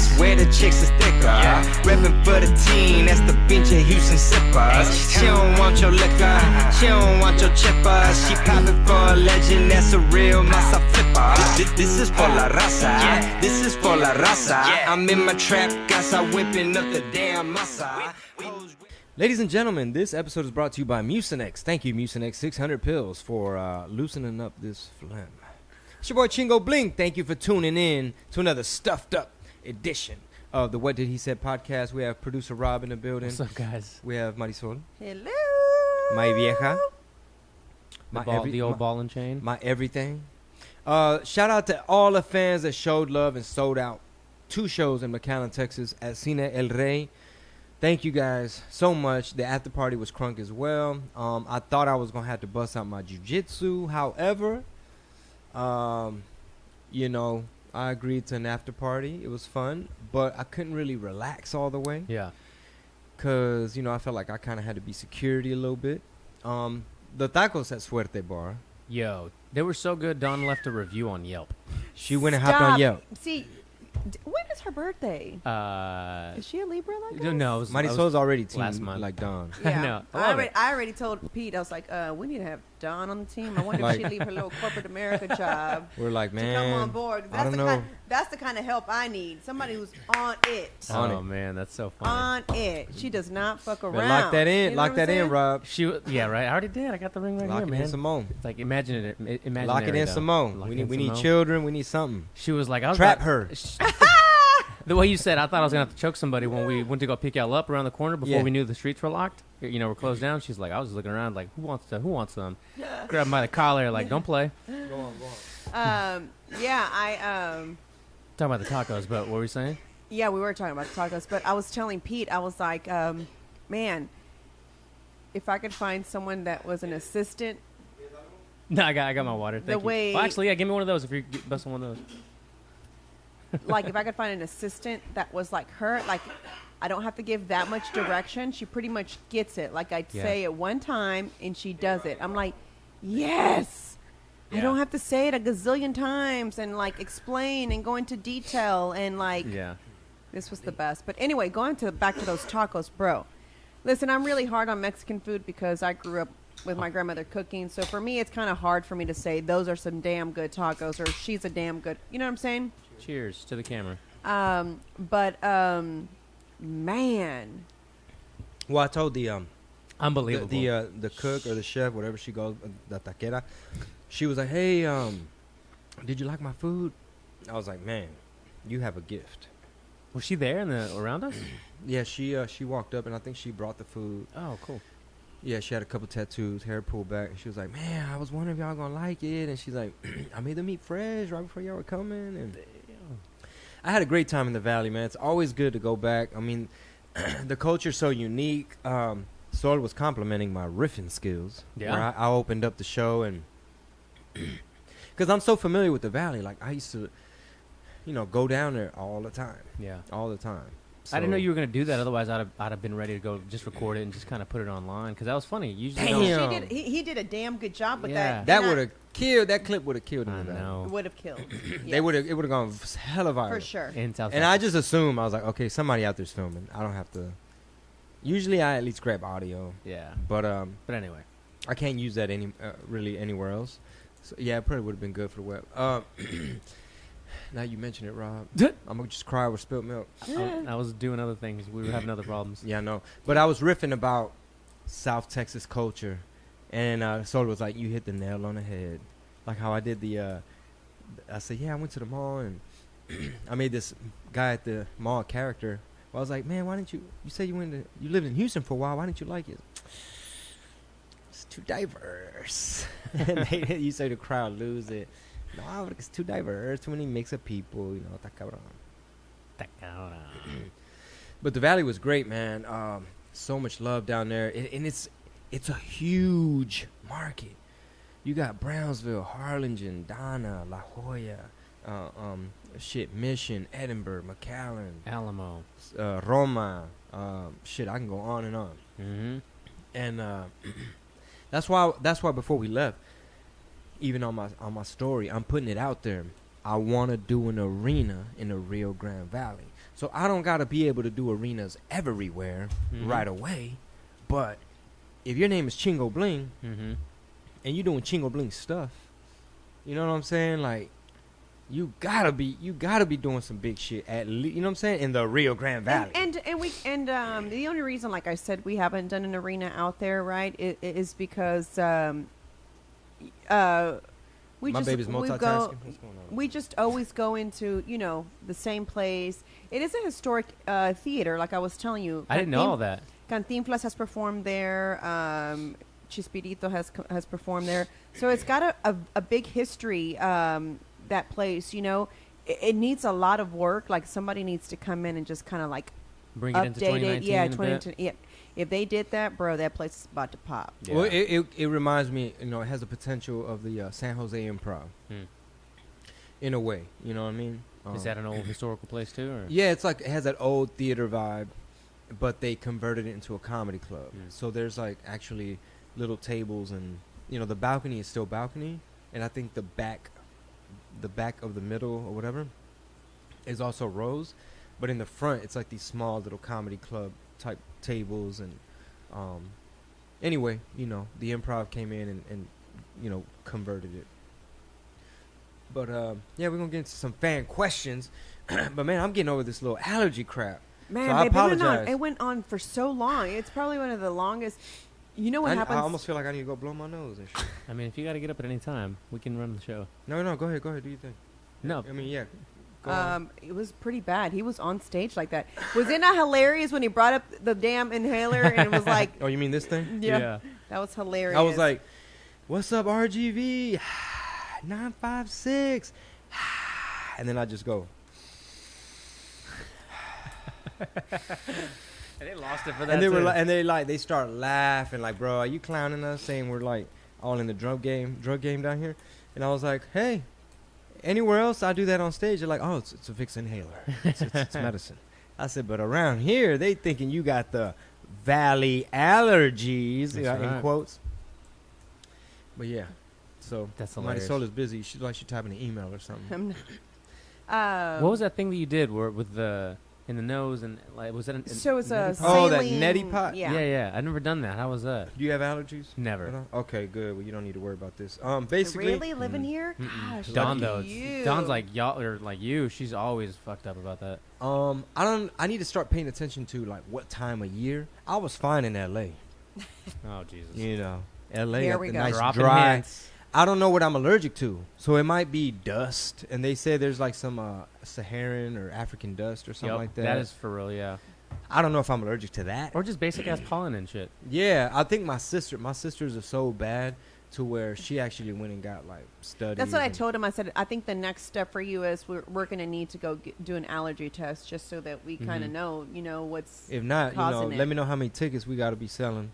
swear the chicks is thicker. Reppin' for the team, that's the pinche Houston sippers. She don't want your liquor, she don't want your chipper. She poppin' for a legend, that's a real masa flipper. This is for la raza, this is for la raza. I'm in my trap, casa whipping up the damn masa. Ladies and gentlemen, this episode is brought to you by Mucinex. Thank you, Mucinex 600 pills, for loosening up this phlegm. It's your boy Chingo Bling. Thank you for tuning in to another stuffed up edition of the What Did He Said podcast. We have producer Rob in the building. What's up, guys? We have Marisol. Hello. My vieja. The old ball and chain. My everything. Shout out to all the fans that showed love and sold out 2 shows in McAllen, Texas at Cine El Rey. Thank you guys so much. The after party was crunk as well. I thought I was going to have to bust out my jiu-jitsu. However, you know, I agreed to an after party. It was fun, but I couldn't really relax all the way. Yeah. Because, you know, I felt like I kind of had to be security a little bit. The tacos at Suerte Bar. Yo, they were so good. Dawn left a review on Yelp. She went and hopped on Yelp. See, when is her birthday? Is she a Libra like us? No, Marisol's already team last month. like Dawn. Yeah. No, I already told Pete, I was like, we need to have Dawn on the team. I wonder if she'd leave her little corporate America job We're like, to man, come on board. I don't know. That's the kind of help I need. Somebody who's on it. Oh man, that's so funny. On it. She does not fuck around. Lock that in. You know Lock what that I'm in, saying? Rob. Yeah, right. I already did. I got the ring right Lock here, it man. in, Simone. It's like imagine it. Imagine Lock it in, Simone. We need children. We need something. She was like, I was Trap about- her. The way you said, I thought I was gonna have to choke somebody when we went to go pick y'all up around the corner before Yeah. we knew the streets were locked. You know, we're closed down. She's like, I was just looking around, like, who wants some? Grab him by the collar, like, don't play. Go on. Yeah, Talking about the tacos, but what were you saying? yeah, we were talking about tacos, but I was telling Pete, I was like, man, if I could find someone that was an assistant. No, I got my water. Thank you. way- Well, actually, yeah, give me one of those if you're busting one of those. Like if I could find an assistant that was like her, like I don't have to give that much direction. She pretty much gets it. Like I'd say it one time and she does it. I'm like, yes. I don't have to say it a gazillion times and like explain and go into detail and like this was the best. But anyway, back to those tacos, bro. Listen, I'm really hard on Mexican food because I grew up with my grandmother cooking. So for me, it's kind of hard for me to say those are some damn good tacos or she's a damn good, you know what I'm saying? Cheers to the camera. Man. Well, I told the Unbelievable. the cook or the chef, whatever she goes, the taquera, she was like, hey, did you like my food? I was like, man, you have a gift. Was she there around us? Yeah, she walked up and I think she brought the food. Oh, cool. Yeah, she had a couple tattoos, hair pulled back. And she was like, man, I was wondering if y'all gonna like it. And she's like, I made the meat fresh right before y'all were coming. And I had a great time in the Valley, man. It's always good to go back. I mean, the culture's so unique. Sol was complimenting my riffing skills. Yeah. Where I opened up the show and because I'm so familiar with the Valley. Like I used to, you know, go down there all the time. Yeah. All the time. I didn't know you were going to do that. Otherwise, I'd have been ready to go just record it and just kind of put it online. Because that was funny. You usually don't. He did a damn good job with that. That would have killed. That clip would have killed him. I know. Would have killed. It would have gone hella viral. For sure. In South And I just assumed, I was like, okay, somebody out there's filming. I don't have to. Usually I at least grab audio. Yeah. But anyway. I can't use that really anywhere else. So yeah, it probably would have been good for the web. Now you mention it, Rob. I'm going to just cry with spilled milk. I was doing other things. We were having other problems. Yeah, I know. But I was riffing about South Texas culture. And Sol was like, you hit the nail on the head. Like how I did I said, yeah, I went to the mall and I made this guy at the mall character. Well, I was like, man, why didn't you said you lived in Houston for a while. Why didn't you like it? It's too diverse. And you say the crowd lose it. No, it's too diverse. Too many mix of people. You know, ta cabrón. But the Valley was great, man. So much love down there. And it's a huge market. You got Brownsville, Harlingen, Donna, La Jolla, Mission, Edinburgh, McAllen, Alamo, Roma. I can go on and on. Mm-hmm. And that's why before we left, even on my story, I'm putting it out there. I want to do an arena in the Rio Grande Valley. So I don't got to be able to do arenas everywhere right away. But if your name is Chingo Bling and you're doing Chingo Bling stuff, you know what I'm saying? Like, you gotta be doing some big shit at least. You know what I'm saying? In the Rio Grande Valley. And the only reason, like I said, we haven't done an arena out there, right, is because we My just baby's multitasking. What's going on? we just always go into the same place. It is a historic theater, like I was telling you. I didn't know all that. Cantinflas has performed there. Chispirito has performed there. So it's got a big history. That place, it needs a lot of work. Like, somebody needs to come in and just kind of like Bring it into 2019. Yeah, 2019. Yeah. If they did that, bro, that place is about to pop. Yeah. Well, it reminds me, it has the potential of the San Jose Improv. In a way, you know what I mean? Is that an old historical place too? Or? Yeah, it's like, it has that old theater vibe, but they converted it into a comedy club. So there's like actually little tables, and the balcony is still balcony, and I think the back of the middle or whatever is also rows, but in the front it's like these small little comedy club type tables. And anyway, the Improv came in and converted it. But yeah, we're gonna get into some fan questions. But man, I'm getting over this little allergy crap. Man, so I apologize. It went on for so long. It's probably one of the longest. You know what happens? I almost feel like I need to go blow my nose and shit. I mean, if you got to get up at any time, we can run the show. No, go ahead, do your thing. No. I mean, yeah. Go on. It was pretty bad. He was on stage like that. Was it not hilarious when he brought up the damn inhaler and was like... Oh, you mean this thing? Yeah. That was hilarious. I was like, what's up, RGV? 956. And then I just go. And they lost it for that. And they were like, they start laughing like, bro, are you clowning us, saying we're like all in the drug game down here? And I was like, hey, anywhere else I do that on stage, they're like, oh, it's a Vicks inhaler, it's medicine. I said, but around here they thinking you got the valley allergies, in quotes. But yeah, so that's hilarious. Marisol is busy. She's typing an email or something. What was that thing that you did with the in the nose, and like, was that so it's a oh, that saline, neti pot? Yeah. I've never done that. How was that? Do you have allergies? Never. Okay, good. Well, you don't need to worry about this. Basically, really living here? Gosh, Dawn though, you. Dawn's like y'all or like you. She's always fucked up about that. I need to start paying attention to like what time of year. I was fine in L.A. Oh Jesus. L.A. Here got we the go. nice Dropping dry. hints. I don't know what I'm allergic to, so it might be dust. And they say there's like some Saharan or African dust or something like that. That is for real, yeah. I don't know if I'm allergic to that. Or just basic ass pollen and shit. Yeah, I think my sisters are so bad to where she actually went and got like studies. That's what I told him. I said, I think the next step for you is we're going to need to go do an allergy test just so that we kind of know, what's if not, causing it. let me know how many tickets we got to be selling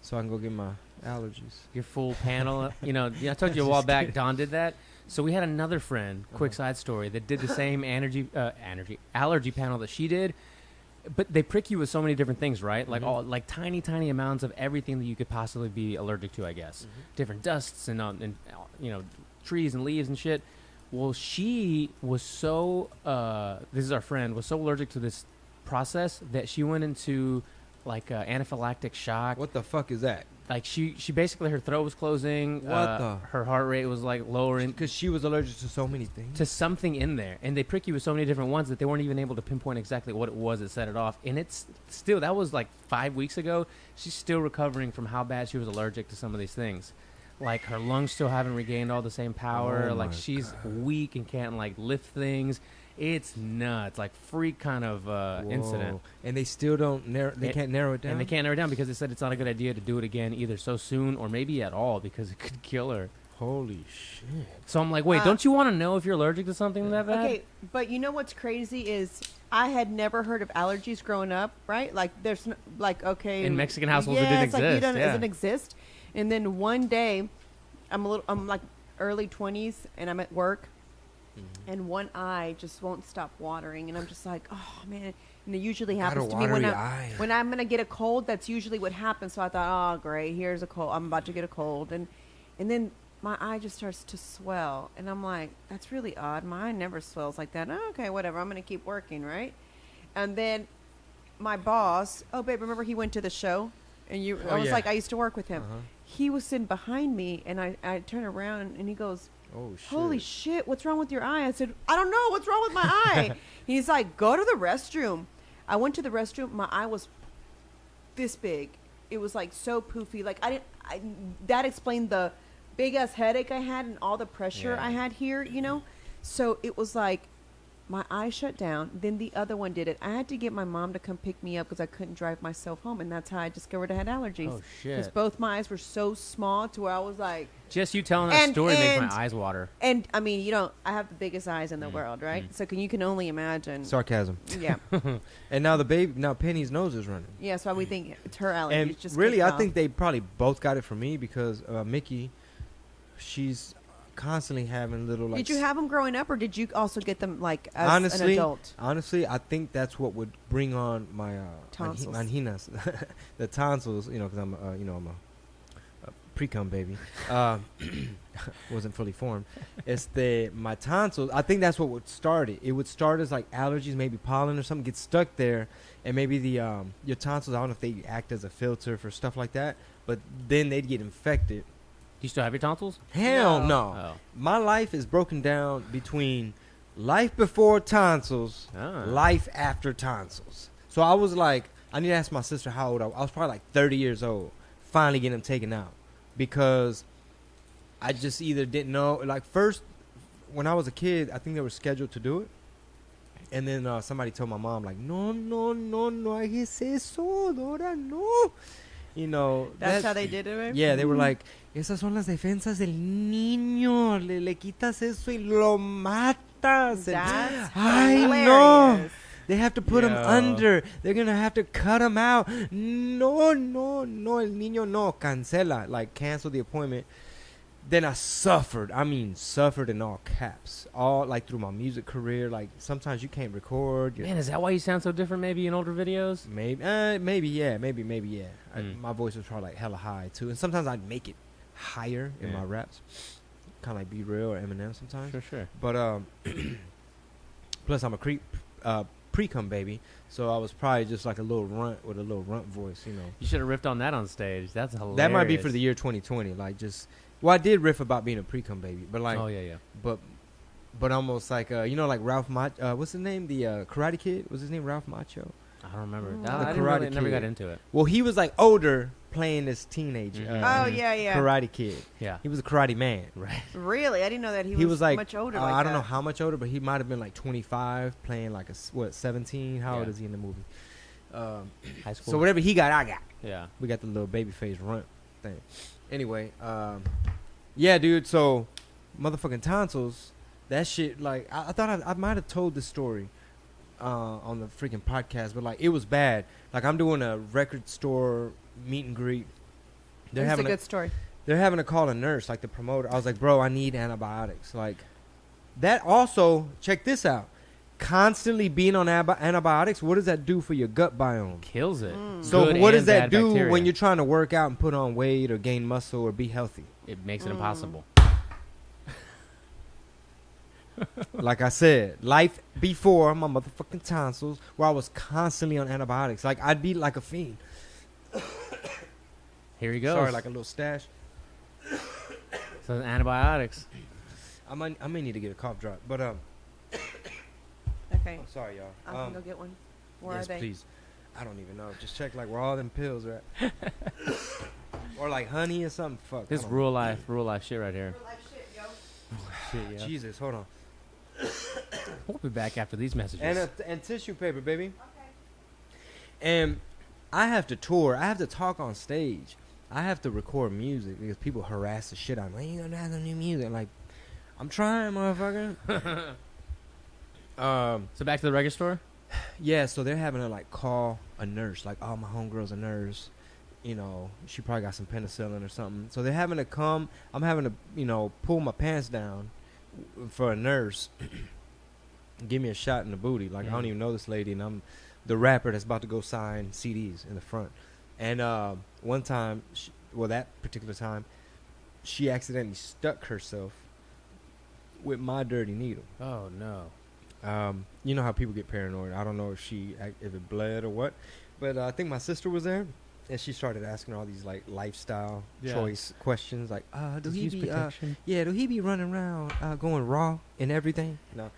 so I can go get my allergies. Your full panel. I told you a while back, Don did that. So we had another friend, quick side story, that did the same allergy panel that she did. But they prick you with so many different things, right? Like all like tiny amounts of everything that you could possibly be allergic to, I guess. Different dusts and trees and leaves and shit. Well, she was so this is our friend, was so allergic to this process that she went into like anaphylactic shock. What the fuck is that? Like she basically, her throat was closing. Her heart rate was like lowering because she was allergic to so many things. To something in there, and they prick you with so many different ones that they weren't even able to pinpoint exactly what it was that set it off. And it's still, that was like 5 weeks ago. She's still recovering from how bad she was allergic to some of these things. Like her lungs still haven't regained all the same power. Oh like she's weak and can't like lift things. It's nuts, like freak kind of incident. And they still don't can't narrow it down. And they can't narrow it down because they said it's not a good idea to do it again either so soon or maybe at all because it could kill her. Holy shit. So I'm like, wait, don't you want to know if you're allergic to something that bad? Okay, but you know what's crazy is I had never heard of allergies growing up, right? Like there's okay. In Mexican households it didn't exist. Like it doesn't exist. And then one day I'm like early 20s and I'm at work. And one eye just won't stop watering, and I'm just like, oh man! And it usually happens to me when I'm gonna get a cold. That's usually what happens. So I thought, oh great, here's a cold. I'm about to get a cold, and then my eye just starts to swell. And I'm like, that's really odd. My eye never swells like that. Oh, okay, whatever. I'm going to keep working, right? And then my boss, oh, babe, remember he went to the show? And I was like, I used to work with him. He was sitting behind me, and I turn around, and he goes, oh, shit. Holy shit, what's wrong with your eye? I said, I don't know. What's wrong with my eye? He's like, go to the restroom. I went to the restroom. My eye was this big. It was like so poofy. Like that explained the big ass headache I had and all the pressure I had here, you know? So it was like my eye shut down. Then the other one did it. I had to get my mom to come pick me up because I couldn't drive myself home. And that's how I discovered I had allergies. Oh, shit. Because both my eyes were so small to where I was like. Just you telling that story makes my eyes water. And I mean, you know, I have the biggest eyes in the world, right? So you can only imagine. Sarcasm. Yeah. And now Penny's nose is running. Yeah, so we think it's her allergies. And just really, I think they probably both got it from me because Mickey, she's constantly having little like. Did you have them growing up, or did you also get them like as an adult? Honestly, I think that's what would bring on my tonsils. Anginas, the tonsils. You know, because I'm a pre-cum baby. Wasn't fully formed. It's my tonsils. I think that's what would start it. It would start as like allergies, maybe pollen or something, get stuck there, and maybe your tonsils. I don't know if they act as a filter for stuff like that, but then they'd get infected. Do you still have your tonsils? Hell no. Oh. My life is broken down between life before tonsils, life after tonsils. So I was like, I need to ask my sister how old I was probably like 30 years old, finally getting them taken out. Because I just either didn't know. Like first, when I was a kid, I think they were scheduled to do it. And then somebody told my mom, like, no hagas eso, Dora, no. You know. That's how they did it, right? Yeah, they were like, esas son las defensas del niño. Le quitas eso y lo matas. That's Ay, hilarious. no. They have to put him under. They're going to have to cut him out. No, el niño no. Cancela. Like, cancel the appointment. Then I suffered. I mean, suffered in all caps. All, like, through my music career. Like, sometimes you can't record. Man, is that why you sound so different maybe in older videos? Maybe, yeah. My voice was probably, like, hella high, too. And sometimes I'd make it higher in my raps. Kind of like Be Real or Eminem sometimes. Sure. But, plus I'm a pre-cum baby. So I was probably just like a little runt with a little runt voice, you know. You should have riffed on that on stage. That's hilarious. That might be for the year 2020. Like, just... Well, I did riff about being a pre-cum baby, but like, but almost like you know, like Ralph Macho. What's his name? The Karate Kid. Was his name Ralph Macho? I don't remember. The I never got into it. Well, he was like older, playing this teenage. Karate Kid. Yeah, he was a karate man. Right. Really, I didn't know that he was like much older. I don't know how much older, but he might have been like 25, playing like 17. How old is he in the movie? High school. So whatever he got, I got. Yeah, we got the little baby face runt thing. Anyway, yeah, dude. So, motherfucking tonsils. That shit. Like, I thought I might have told this story on the freaking podcast, but like, it was bad. Like, I'm doing a record store meet and greet. That's a good story. They're having to call a nurse, like the promoter. I was like, bro, I need antibiotics. Like, that also. Check this out. Constantly being on antibiotics, what does that do for your gut biome? Kills it. So Good what does and that bad do bacteria. when you're trying to work out and put on weight or gain muscle or be healthy? It makes it impossible. Like I said, life before my motherfucking tonsils, where I was constantly on antibiotics. Like, I'd be like a fiend. Here he goes. Sorry, like a little stash. So antibiotics. I may need to get a cough drop, but Okay. I'm sorry, y'all. I can go get one. Where yes, are they? Please. I don't even know. Just check like where all them pills are at. Or like honey or something. Fuck. This real life shit right here. Real life shit, yo. Shit, yeah. Jesus, hold on. We'll be back after these messages. And tissue paper, baby. Okay. And I have to tour. I have to talk on stage. I have to record music because people harass the shit out of me. You gonna have no new music? Like, I'm trying, motherfucker. So back to the record store? Yeah, so they're having to like call a nurse. Like, oh, my homegirl's a nurse. You know, she probably got some penicillin or something. So they're having to come. I'm having to, you know, pull my pants down for a nurse. Give me a shot in the booty. Like, I don't even know this lady, and I'm the rapper that's about to go sign CDs in the front. And one time, that particular time, she accidentally stuck herself with my dirty needle. Oh no. You know how people get paranoid. I don't know if it bled or what, but I think my sister was there, and she started asking all these like lifestyle choice questions, like, do he be running around going raw and everything? No,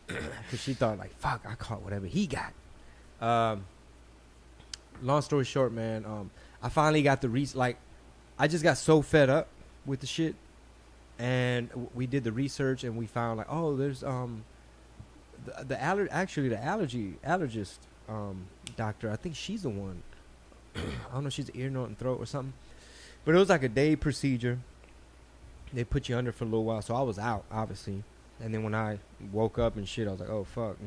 because she thought like, fuck, I caught whatever he got. Long story short, man, I finally got the I just got so fed up with the shit, and we did the research, and we found like, oh, there's the allergist doctor. I think she's the one. I don't know if she's ear, nose, and throat or something, but it was like a day procedure. They put you under for a little while, so I was out obviously, and then when I woke up and shit, I was like, oh fuck,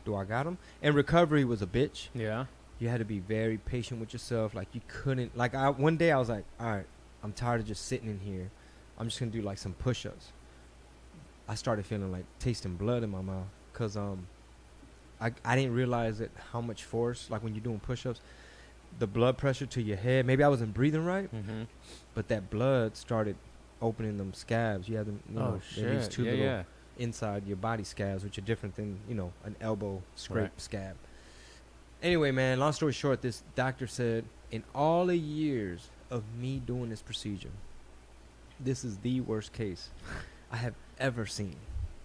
do I got him? And recovery was a bitch. Yeah. You had to be very patient with yourself. Like you couldn't, like one day I was like, all right, I'm tired of just sitting in here. I'm just gonna do like some push-ups. I started feeling like tasting blood in my mouth because I didn't realize that how much force, like when you're doing push-ups, the blood pressure to your head, maybe I wasn't breathing right, but that blood started opening them scabs. You have them, these two little inside your body scabs, which are different than, an elbow scrape scab. Anyway, man, long story short, this doctor said, in all the years of me doing this procedure, this is the worst case I have ever seen.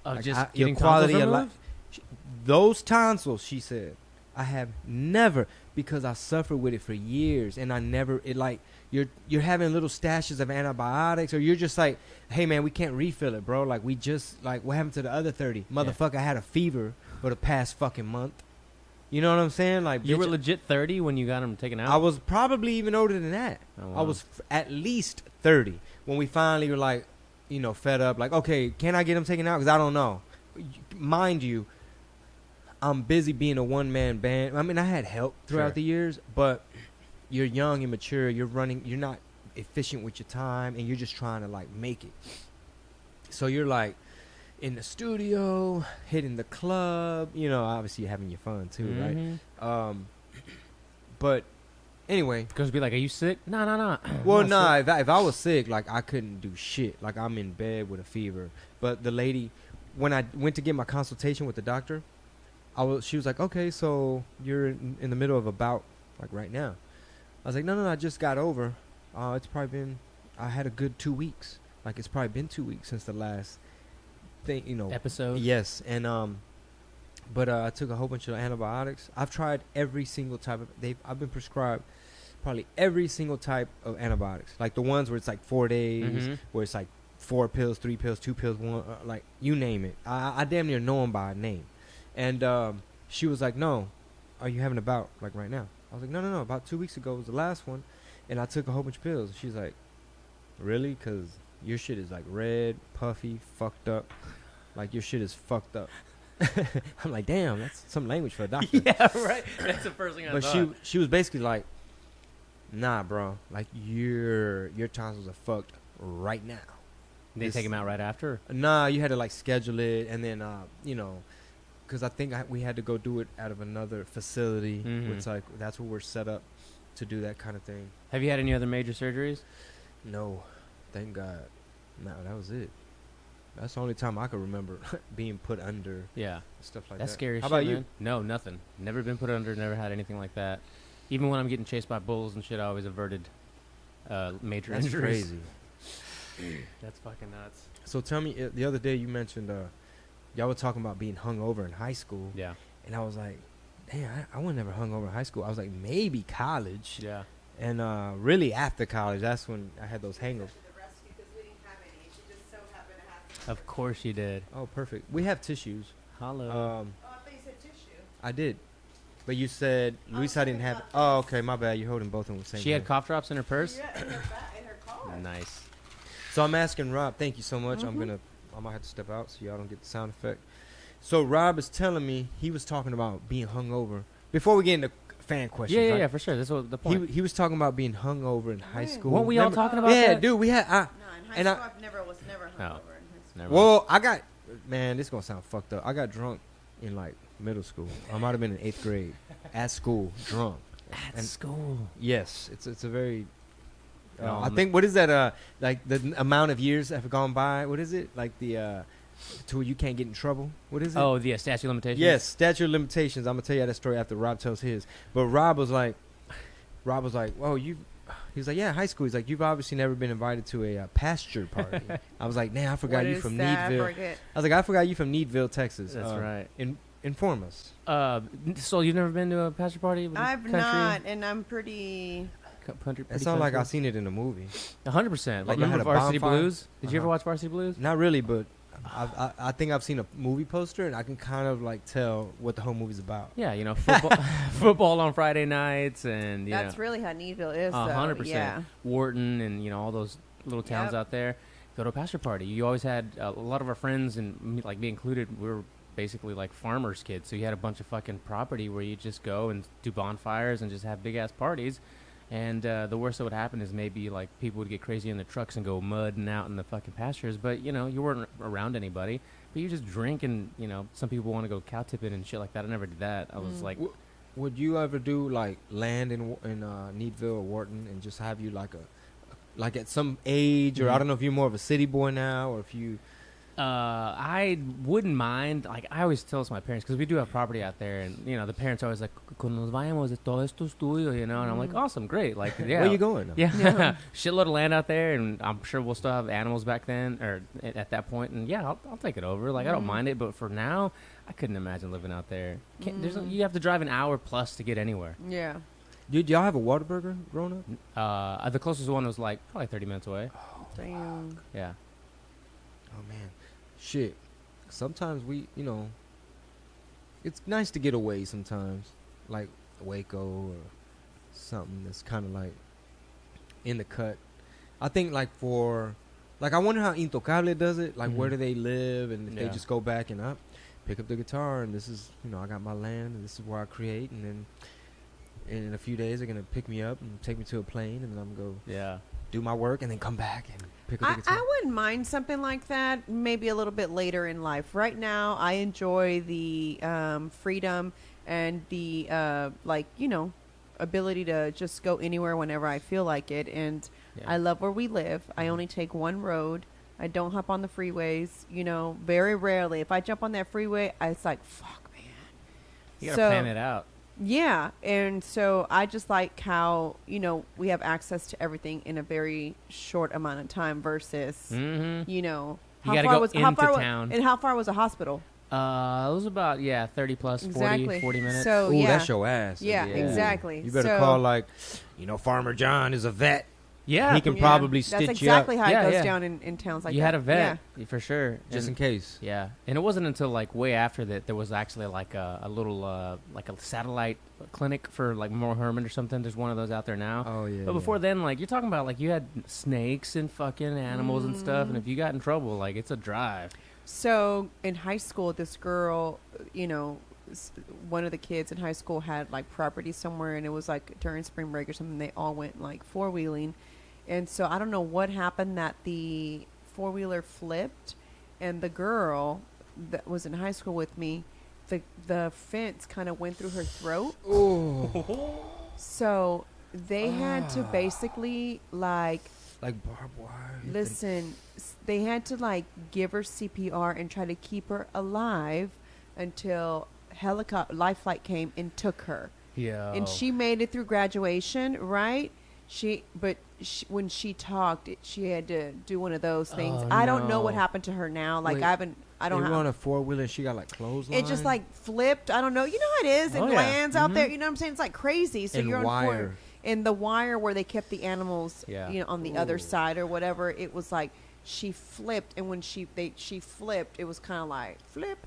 Of Like getting your quality of removed? life. Those tonsils, she said, I have never, because I suffered with it for years, and I never, you're having little stashes of antibiotics, or you're just like, hey man, we can't refill it, bro. Like we just, like, what happened to the other 30? Motherfucker, I had a fever for the past fucking month. You know what I'm saying? Like, you were legit 30 when you got them taken out? I was probably even older than that. Oh, wow. I was at least 30 when we finally were like, fed up. Like, okay, can I get them taken out? Because I don't know. Mind you, I'm busy being a one-man band. I mean, I had help throughout the years, but you're young and mature. You're not efficient with your time, and you're just trying to, like, make it. So you're, like, in the studio, hitting the club, obviously you're having your fun too, right? But anyway, because be like, are you sick? No. Well, nah. If I was sick, like I couldn't do shit. Like I'm in bed with a fever. But the lady, when I went to get my consultation with the doctor, she was like, okay, so you're in the middle of a bout, like right now. I was like, no, I just got over. It's probably been, I had a good 2 weeks. Like it's probably been 2 weeks since the last thing, episode. Yes, and but I took a whole bunch of antibiotics. I've tried every single type of. I've been prescribed probably every single type of antibiotics, like the ones where it's like 4 days, where it's like 4 pills, 3 pills, 2 pills, 1, like you name it. I damn near know them by name. And she was like, "No, are you having a bout like right now?" I was like, "No. About 2 weeks ago was the last one, and I took a whole bunch of pills." She's like, "Really? Because your shit is like red, puffy, fucked up. Like your shit is fucked up." I'm like, damn, that's some language for a doctor. Yeah, right. That's the first thing I thought. But she was basically like, nah, bro, like your tonsils are fucked right now. They take him out right after? Nah, you had to like schedule it, and then because I think we had to go do it out of another facility. It's like that's where we're set up to do that kind of thing. Have you had any other major surgeries? No, thank God. No, that was it. That's the only time I could remember being put under. Yeah. Stuff like that. That's scary. How shit, about man. you? No, nothing. Never been put under. Never had anything like that. Even when I'm getting chased by bulls and shit, I always averted major That's injuries. crazy. That's fucking nuts. So tell me, the other day you mentioned y'all were talking about being hungover in high school. Yeah. And I was like, damn, I was never hungover in high school. I was like, maybe college. Yeah. And really after college, that's when I had those hangovers. Of course you did. Oh, perfect. We have tissues. Hello. Oh, I thought you said tissue. I did. But you said, Luisa didn't have. Oh, okay, my bad. You're holding both of them the same She had hand. cough drops in her purse? Yeah, in her car. Nice. So I'm asking Rob, thank you so much. I might have to step out so y'all don't get the sound effect. So Rob is telling me he was talking about being hungover. Before we get into fan questions. Yeah, right? yeah, for sure. That's what the point. He was talking about being hungover in high school. Weren't we all talking about yeah, that? dude, we had. No, in high school, I was never hungover in high school. Never Well, I got, man, this is going to sound fucked up. I got drunk in like middle school. I might have been in 8th grade at school, drunk. At school. Yes, it's a very I think, what is that? Like the amount of years that have gone by. What is it? Like the to where you can't get in trouble. What is it? Oh, the statute of limitations. Yes, statute of limitations. I'm gonna tell you that story after Rob tells his. But Rob was like, "Whoa, you." He was like, "Yeah, high school." He's like, "You've obviously never been invited to a pasture party." I was like, "Man, I forgot What you is from that? Needville." Forget. I was like, "I forgot you from Needville, Texas." That's right. Inform us. So you've never been to a pasture party? With I've country? not, and I'm pretty. It sounds like I've seen it in a movie. 100%. Like Like, you had remember a Varsity bonfire? Blues? Did you ever watch Varsity Blues? Not really, but I think I've seen a movie poster, and I can kind of like tell what the whole movie's about. Yeah, you know, football on Friday nights, and That's really how Needville is. 100%. Yeah. Wharton, and you know all those little towns out there. Go to a pasture party. You always had a lot of our friends, and like me included, we were basically like farmers' kids. So you had a bunch of fucking property where you just go and do bonfires and just have big ass parties. And the worst that would happen is maybe like people would get crazy in their trucks and go mudding out in the fucking pastures. But you know, you weren't around anybody. But you just drink, and you know, some people want to go cow tipping and shit like that. I never did that. I was like, would you ever do like land in Needville or Wharton and just have you like at some age, or I don't know if you're more of a city boy now, or if you. I wouldn't mind. Like I always tell my parents, because we do have property out there, and you know the parents are always like, "Cuando nos vayamos, todo esto es tuyo," you know, and I'm like, "Awesome, great!" Like, yeah, where you going? Yeah, shitload of land out there, and I'm sure we'll still have animals back then or at that point, and yeah, I'll take it over. Like I don't mind it, but for now, I couldn't imagine living out there. You have to drive an hour plus to get anywhere. Yeah. Did y'all have a Whataburger growing up? The closest one was like probably 30 minutes away. Damn. Yeah. Oh man, shit. Sometimes it's nice to get away sometimes, like Waco or something that's kind of like in the cut. I think I wonder how Intocable does it. Like, where do they live, and if they just go back and pick up the guitar, and this is, I got my land, and this is where I create, and then in a few days they're gonna pick me up and take me to a plane, and then I'm gonna go do my work, and then come back and pick up the guitar. I wouldn't mind something like that, maybe a little bit later in life. Right now, I enjoy the freedom and the ability to just go anywhere whenever I feel like it. And I love where we live. I only take one road. I don't hop on the freeways. Very rarely. If I jump on that freeway, it's like, fuck, man. You gotta plan it out. Yeah, and so I just like how, we have access to everything in a very short amount of time versus, you how far was town. And how far was a hospital? It was about 30 plus, exactly. 40 minutes. So that's your ass. Yeah, exactly. You better call Farmer John is a vet. Yeah, he can probably stitch you up. That's exactly how it goes down in towns like that. You had a vet, for sure, just in case. Yeah, and it wasn't until way after that there was actually a little a satellite clinic for Moore Herman or something. There's one of those out there now. Oh yeah. But before then, you're talking about you had snakes and fucking animals and stuff, and if you got in trouble, it's a drive. So in high school, this girl, one of the kids in high school had property somewhere, and it was during spring break or something. They all went four-wheeling. And so I don't know what happened, that the four-wheeler flipped, and the girl that was in high school with me, the fence kind of went through her throat. Oh. So they had to basically like barbed wire. Listen, they had to give her CPR and try to keep her alive until life flight came and took her. Yeah. And she made it through graduation, right? When she talked, she had to do one of those things. I don't know what happened to her now. Wait, I don't know. They were on a four-wheeler and she got clothesline? It just flipped. I don't know. You know how it is. It lands out there. You know what I'm saying? It's crazy. So you're on and the wire where they kept the animals, on the other side or whatever. It was she flipped, and when she flipped, it was kind of flip.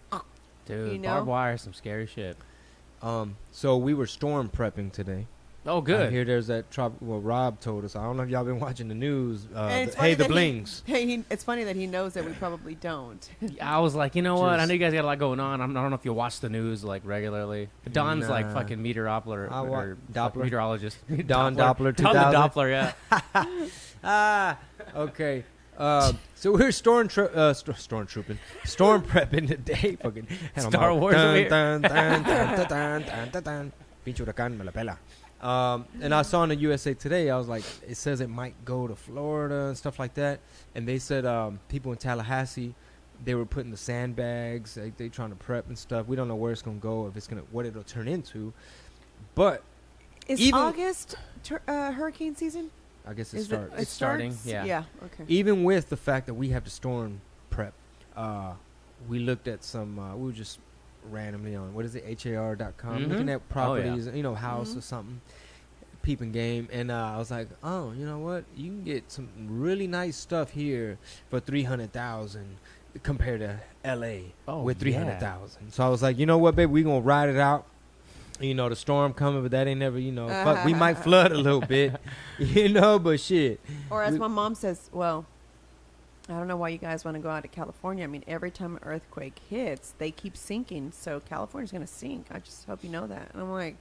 Dude, barbed wire is some scary shit. So we were storm prepping today. Oh, good. I hear there's that Rob told us. I don't know if y'all been watching the news. The Blings. It's funny that he knows that we probably don't. I was like, you know what? I know you guys got a lot going on. I don't know if you watch the news regularly. But Don's fucking meteorologist. Don Doppler 2000. Don the Doppler, yeah. Okay. So we're storm prepping today. Fucking Star Wars. Pinche huracán me la pela. And I saw in the USA Today, I was like, it says it might go to Florida and stuff like that. And they said people in Tallahassee, they were putting the sandbags. They trying to prep and stuff. We don't know where it's gonna go, if it's gonna what it'll turn into. But is August hurricane season? I guess Is starts. It's starting, starts? yeah. Yeah. Okay. Even with the fact that we have to storm prep, we looked at some. We were just randomly on HAR.com looking at properties, house or something, peeping game, and I was like, oh, you know what? You can get some really nice stuff here for $300,000 compared to LA with $300,000. So I was like, you know what, baby, we gonna ride it out. The storm coming, but that ain't never, fuck, we might flood a little bit, but shit. Or as my mom says, well, I don't know why you guys want to go out to California. I mean, every time an earthquake hits, they keep sinking. So California's going to sink. I just hope you know that. And I'm like,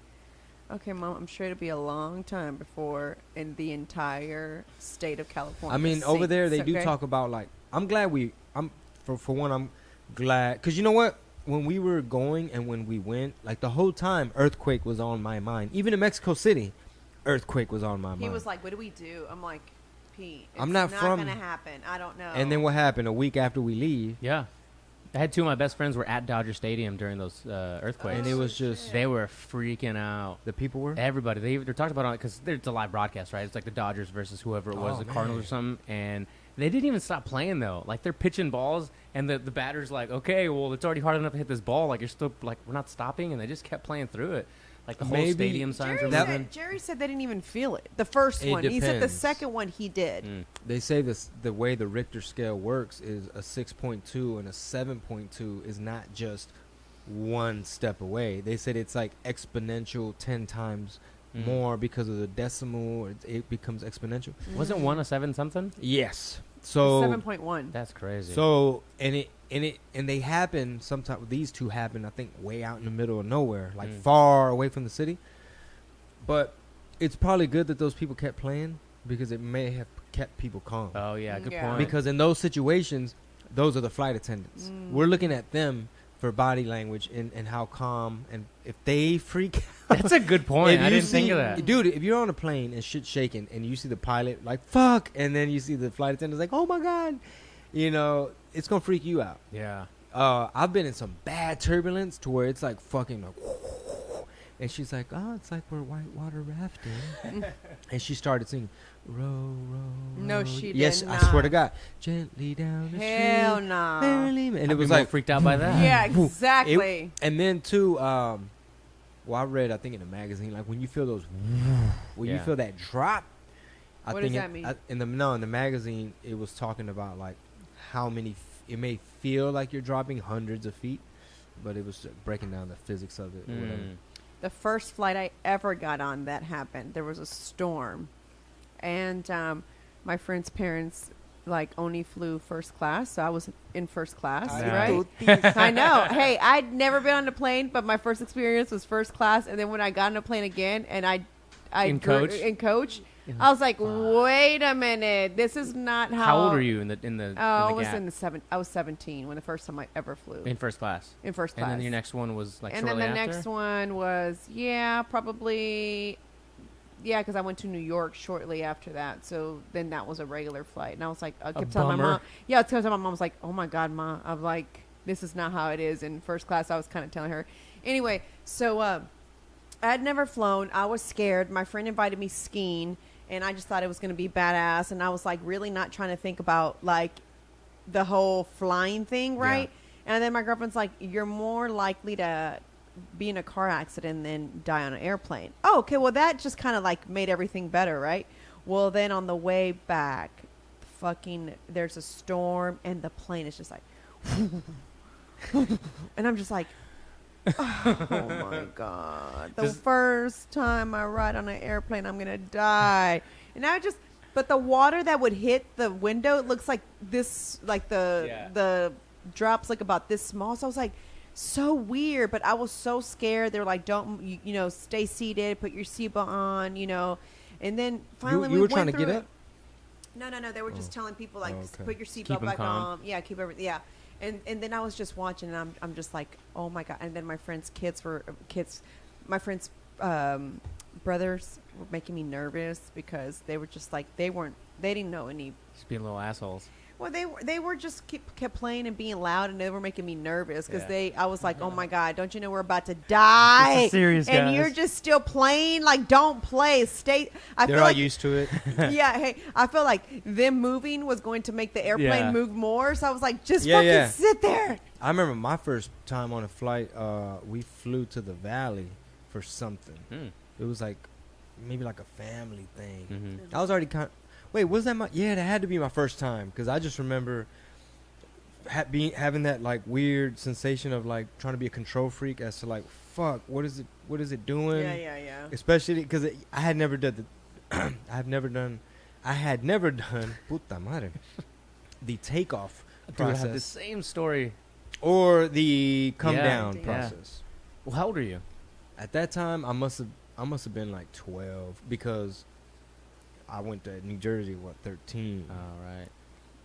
okay, Mom, I'm sure it'll be a long time before in the entire state of California. I mean, over there, they do talk about, like, I'm glad for one, I'm glad. Because you know what? When we were going and when we went, like, the whole time, earthquake was on my mind. Even in Mexico City, earthquake was on my mind. He was like, what do we do? I'm like, Pete, it's I'm not going to happen. I don't know. And then what happened a week after we leave? Yeah. I had two of my best friends were at Dodger Stadium during those earthquakes. And it was just... They were freaking out. The people were? Everybody. They're talking about it because it's a live broadcast, right? It's like the Dodgers versus whoever it was, the Cardinals or something. And they didn't even stop playing, though. Like, they're pitching balls, and the batter's like, okay, well, it's already hard enough to hit this ball. Like, you're still, like, we're not stopping. And they just kept playing through it. Like, the whole stadium signs are moving. Jerry said they didn't even feel it. The first one. Depends. He said the second one he did. They say the way the Richter scale works is a 6.2 and a 7.2 is not just one step away. They said it's like exponential 10 times more because of the decimal. It becomes exponential. Wasn't one a 7 something? Yes. So 7.1. That's crazy. So and they happen sometimes. These two happen, I think, way out in the middle of nowhere, like far away from the city. But it's probably good that those people kept playing because it may have kept people calm. Oh yeah, good Yeah. point. Because in those situations, those are the flight attendants. We're looking at them for body language and how calm, and if they freak out. That's a good point. If I you didn't think of that. Dude, if you're on a plane and shit's shaking and you see the pilot like, fuck, and then you see the flight attendants like, oh my God, it's going to freak you out. Yeah. I've been in some bad turbulence to where it's like fucking like, and she's like, oh, it's like we're whitewater rafting. And she started singing, row, row, No, row. she did Yes, not. I swear to God. Gently down the Hell street. no. And I'd it was be more like, freaked out by that. Yeah, exactly. and then too, well, I read, I think in a magazine, like when you feel those, when you feel that drop, I What think does that mean? in the magazine, it was talking about like how many, it may feel like you're dropping hundreds of feet, but it was breaking down the physics of it or whatever. The first flight I ever got on that happened. There was a storm, and my friend's parents like only flew first class, so I was in first class, right? I know. Hey, I'd never been on a plane, but my first experience was first class, and then when I got on a plane again, and I In coach? I was like, wait a minute, this is not how. How old were you in the I was gap? I was 17 when the first time I ever flew In first class. in first class. And then your next one was like and then shortly the after? next one was probably because I went to New York shortly after that. So then that was a regular flight, and I was like, I kept telling my mom. Yeah, I was telling my mom, I was like, oh my God, Ma, I'm like, this is not how it is in first class. I was kind of telling her. Anyway, so I had never flown. I was scared. My friend invited me skiing, and I just thought it was going to be badass. And I was like, really not trying to think about like the whole flying thing, right? Yeah. And then my girlfriend's like, you're more likely to be in a car accident than die on an airplane. Oh, okay. Well, that just kind of like made everything better, right? Well, then on the way back, there's a storm, and the plane is just like, and I'm just like, oh my God. The first time I ride on an airplane, I'm going to die. And but the water that would hit the window, it looks like this, like the drops like about this small. So I was like, so weird, but I was so scared. They were like, don't, stay seated, put your seatbelt on, and then finally you were trying to get up? No. They were just telling people like, okay. put your seatbelt back calm. on. Yeah, keep everything. Yeah. And then I was just watching, and I'm just like, oh my God. And then my friends' brothers were making me nervous because they were just like they didn't know any. Just being little assholes. Well, they were just kept playing and being loud, and they were making me nervous because Yeah. I was like, oh my god, don't you know we're about to die? This is serious, and guys. you're just still playing. Like, don't play. Stay. I They're feel all like, used to it. yeah. Hey, I feel like them moving was going to make the airplane Yeah. move more. So I was like, just Yeah, fucking yeah. sit there. I remember my first time on a flight. We flew to the valley for something. It was like maybe like a family thing. Mm-hmm. I was already wait, was that my? Yeah, that had to be my first time because I just remember having that like weird sensation of like trying to be a control freak as to like fuck, what is it doing? Yeah. Especially because I had never done puta madre, the takeoff Dude, I have the process same story. or the come Yeah. down Yeah. process. Well, how old are you? At that time, I must have been like 12 because I went to New Jersey 13. Oh, right.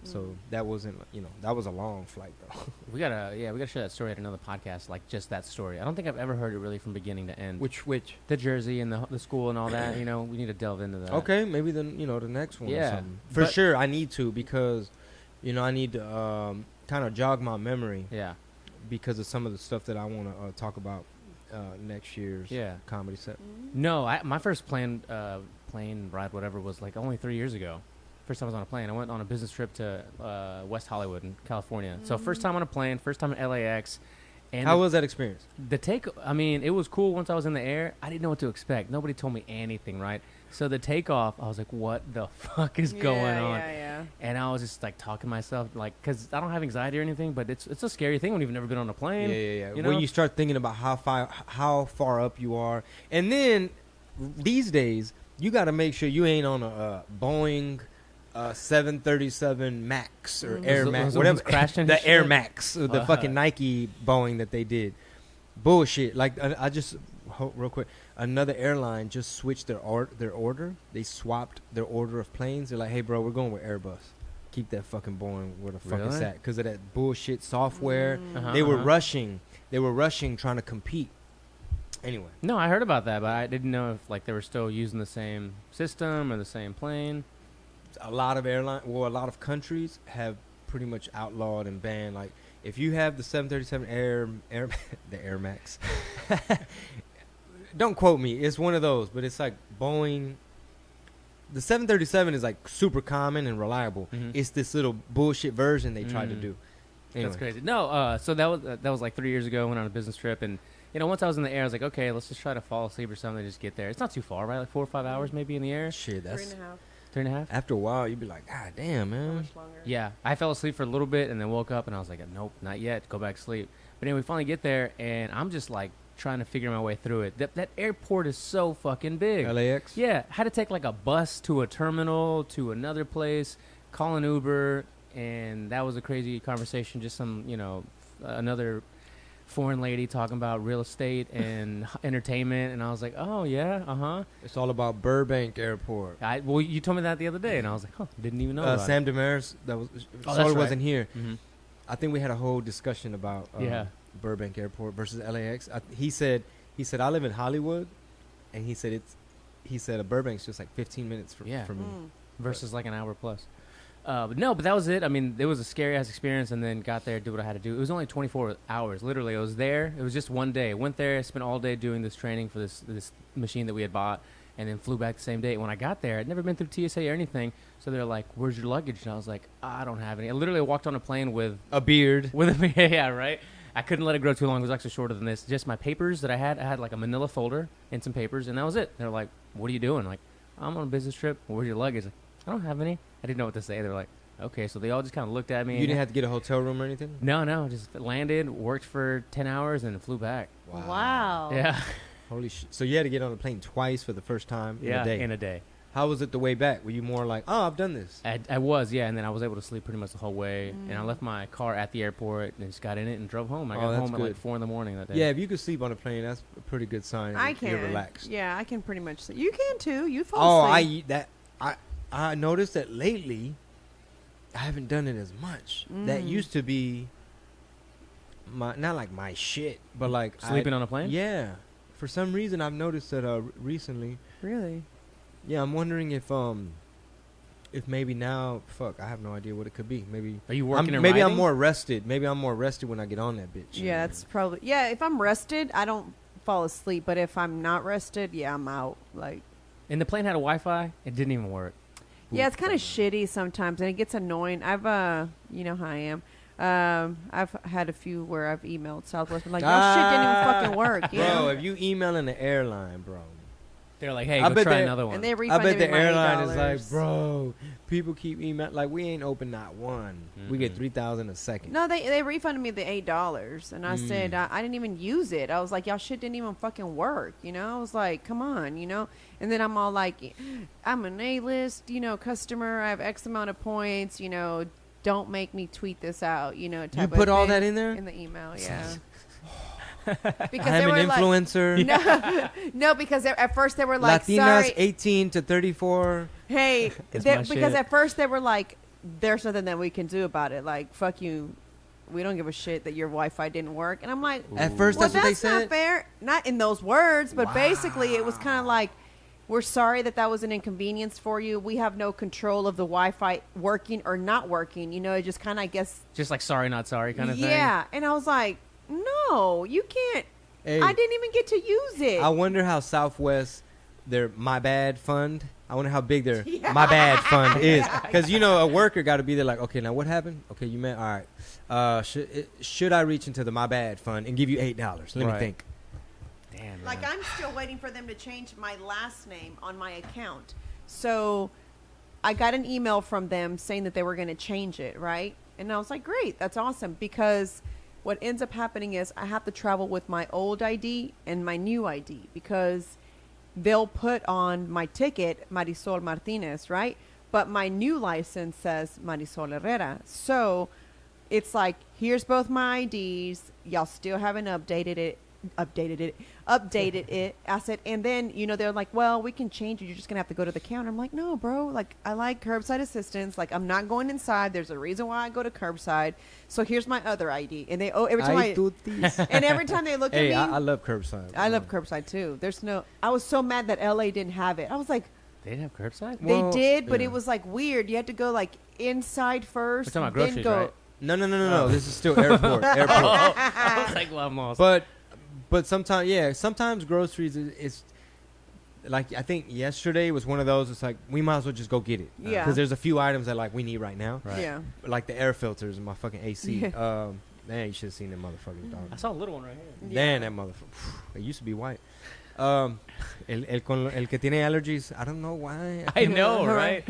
So that wasn't, that was a long flight though. We gotta share that story at another podcast, like just that story. I don't think I've ever heard it really from beginning to end. Which? The jersey and the school and all that. We need to delve into that. Okay, maybe then the next one. Or Yeah, something. For but- sure, I need to because, I need to kind of jog my memory Yeah. because of some of the stuff that I want to talk about next year's Yeah. comedy set. No, my first plane ride, whatever, was like only 3 years ago. First time I was on a plane. I went on a business trip to West Hollywood in California. So first time on a plane, first time at LAX. And How was that experience? it was cool once I was in the air. I didn't know what to expect. Nobody told me anything, right? So the takeoff, I was like, what the fuck is going on? Yeah. And I was just like talking to myself, like, because I don't have anxiety or anything, but it's a scary thing when you've never been on a plane. Yeah. You know? When you start thinking about how far up you are, and then these days you got to make sure you ain't on a Boeing 737 Max or Air Those Max, ones whatever. crashed into The Air shit? Max, the fucking Nike Boeing that they did. Bullshit. Like I just real quick, another airline just switched their order. They swapped their order of planes. They're like, hey, bro, we're going with Airbus. Keep that fucking Boeing where the fuck it's Really? at because of that bullshit software. Uh-huh, They were uh-huh. rushing. They were rushing, trying to compete. Anyway, No, I heard about that, but I didn't know if like they were still using the same system or the same plane. a lot of countries have pretty much outlawed and banned. Like, if you have the 737 the Air Max, don't quote me. It's one of those, but it's like Boeing. The 737 is like super common and reliable. Mhm. It's this little bullshit version they tried to Mm. do. That's crazy. No, so that was like 3 years ago. Went on a business trip, and once I was in the air, I was like, okay, let's just try to fall asleep or something. Just get there. It's not too far, right? Like 4 or 5 hours maybe in the air. Shit, that's 3.5. 3.5. after a while you'd be like, God damn, How man. much longer? Yeah, I fell asleep for a little bit and then woke up and I was like, nope, not yet. Go back to sleep. But anyway, we finally get there and I'm just like trying to figure my way through it. That airport is so fucking big. LAX. Yeah, had to take like a bus to a terminal to another place, call an Uber, and that was a crazy conversation. Just some, another foreign lady talking about real estate and entertainment, and I was like, oh yeah, It's all about Burbank Airport. Well, you told me that the other day, and I was like, oh, didn't even know. About Sam Damaris, that was that's Solar right. wasn't here. Mhm. I think we had a whole discussion about Yeah. Burbank Airport versus LAX. He said I live in Hollywood, and he said Burbank's just like 15 minutes from me. Versus like an hour plus. But that was it. I mean, it was a scary ass experience, and then got there, did what I had to do. It was only 24 hours. Literally, I was there. It was just one day. Went there, spent all day doing this training for this machine that we had bought, and then flew back the same day. When I got there, I'd never been through TSA or anything, so they're like, "Where's your luggage?" And I was like, "I don't have any." I literally walked on a plane with A beard. yeah, right. I couldn't let it grow too long. It was actually shorter than this. Just my papers that I had like a manila folder and some papers, and that was it. They're like, "What are you doing?" Like, "I'm on a business trip." "Where's your luggage?" Like, I don't have any. I didn't know what to say. They were like, okay. So they all just kind of looked at me. You didn't have to get a hotel room or anything? No. Just landed, worked for 10 hours, and flew back. Wow. Yeah. Holy shit. So you had to get on a plane twice for the first time in a day. In a day. How was it the way back? Were you more like, oh, I've done this? I was, yeah. And then I was able to sleep pretty much the whole way. And I left my car at the airport and just got in it and drove home. I got that's home at good. like 4 a.m. that day. Yeah, if you could sleep on a plane, that's a pretty good sign. I can. You're relaxed. Yeah, I can pretty much sleep. You can too. You fall Oh, asleep. I noticed that lately I haven't done it as much. That used to be not like my shit, but like Sleeping on a plane? Yeah. for some reason I've noticed that recently. Really? Yeah, I'm wondering if maybe now, fuck, I have no idea what it could be. Maybe Are you working? maybe I'm writing? more rested. Maybe I'm more rested when I get on that bitch. Yeah, that's probably. Yeah, if I'm rested, I don't fall asleep. But if I'm not rested, yeah, I'm out. Like, And the plane had a Wi-Fi. It didn't even work. yeah, it's kind of shitty sometimes, and it gets annoying. You know how I am. I've had a few where I've emailed Southwest, like, y'all shit didn't even fucking work. You Bro, know? if you emailing the airline, bro, They're like, hey, I go bet try they- another one. And they I refunded bet me the my airline is $8. like, bro, people keep emailing. Like, we ain't open not one. We get 3,000 a second. No, they refunded me the $8, and I said Mm. I didn't even use it. I was like, y'all shit didn't even fucking work. You know, I was like, come on, you know. And then I'm all like, I'm an A-list, you know, customer. I have X amount of points. You know, don't make me tweet this out. You know, type You of put all thing that in there? in the email, yeah. Because I'm they were an influencer. like, no, because at first they were like, Latinas sorry, 18 to 34. hey, It's they- my because shit. at first they were like, there's nothing that we can do about it. Like, fuck you. We don't give a shit that your Wi-Fi didn't work. And I'm like, At first, well, that's what they not said. fair. Not in those words, but basically it was kind of like, we're sorry that was an inconvenience for you. We have no control of the Wi-Fi working or not working. You know, it just kind of, I guess. Just like sorry, not sorry kind of thing. Yeah. And I was like, no, you can't. Hey, I didn't even get to use it. I wonder how Southwest, their My Bad fund, I wonder how big their My Bad fund is. Because, you know, a worker got to be there like, okay, now what happened? Okay, you meant, all right. Should I reach into the My Bad fund and give you $8? Let me Right. think. Damn. Like, man. I'm still waiting for them to change my last name on my account. So I got an email from them saying that they were going to change it, right? And I was like, great, that's awesome. Because what ends up happening is I have to travel with my old ID and my new ID because they'll put on my ticket Marisol Martinez, right? But my new license says Marisol Herrera. So it's like, here's both my IDs. Y'all still haven't updated it. I said, and then, you know, they're like, well, we can change it. You're just going to have to go to the counter. I'm like, no, bro. Like, I like curbside assistance. Like, I'm not going inside. There's a reason why I go to curbside. So here's my other ID. And they, every time and every time they look at Hey, me, I love curbside. I love curbside too. I was so mad that LA didn't have it. I was like, They didn't have curbside? Well, they did, but yeah. it was like weird. You had to go like inside first. We're talking about then groceries, go. right? No. This is still airport. I was like, well, I'm lost. But sometimes groceries it's like, I think yesterday was one of those. It's like, we might as well just go get it. Yeah. Because there's a few items that like we need right now. Right. Yeah. Like the air filters in my fucking AC. Yeah. Man, you should have seen that motherfucking dog. I saw a little one right here. Man, that motherfucker. It used to be white. El que tiene allergies, I don't know why. I know, right?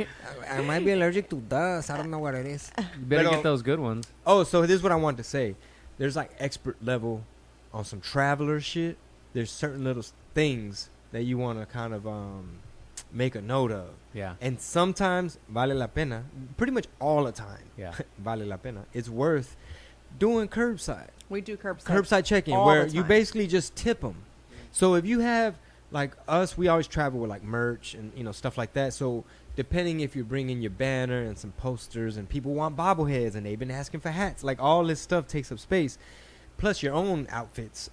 I might be allergic to dust. I don't know what it is. You better But, get those good ones. Oh, so this is what I wanted to say. There's like expert level on some traveler shit. There's certain little things that you want to kind of make a note of. Yeah. And sometimes, vale la pena, pretty much all the time, Yeah. vale la pena, it's worth doing curbside. We do curbside. Curbside check-in, all where the you time. basically just tip them. So if you have, like us, we always travel with like merch and, you know, stuff like that. So depending if you're bringing your banner and some posters and people want bobbleheads and they've been asking for hats, like all this stuff takes up space. Plus your own outfits.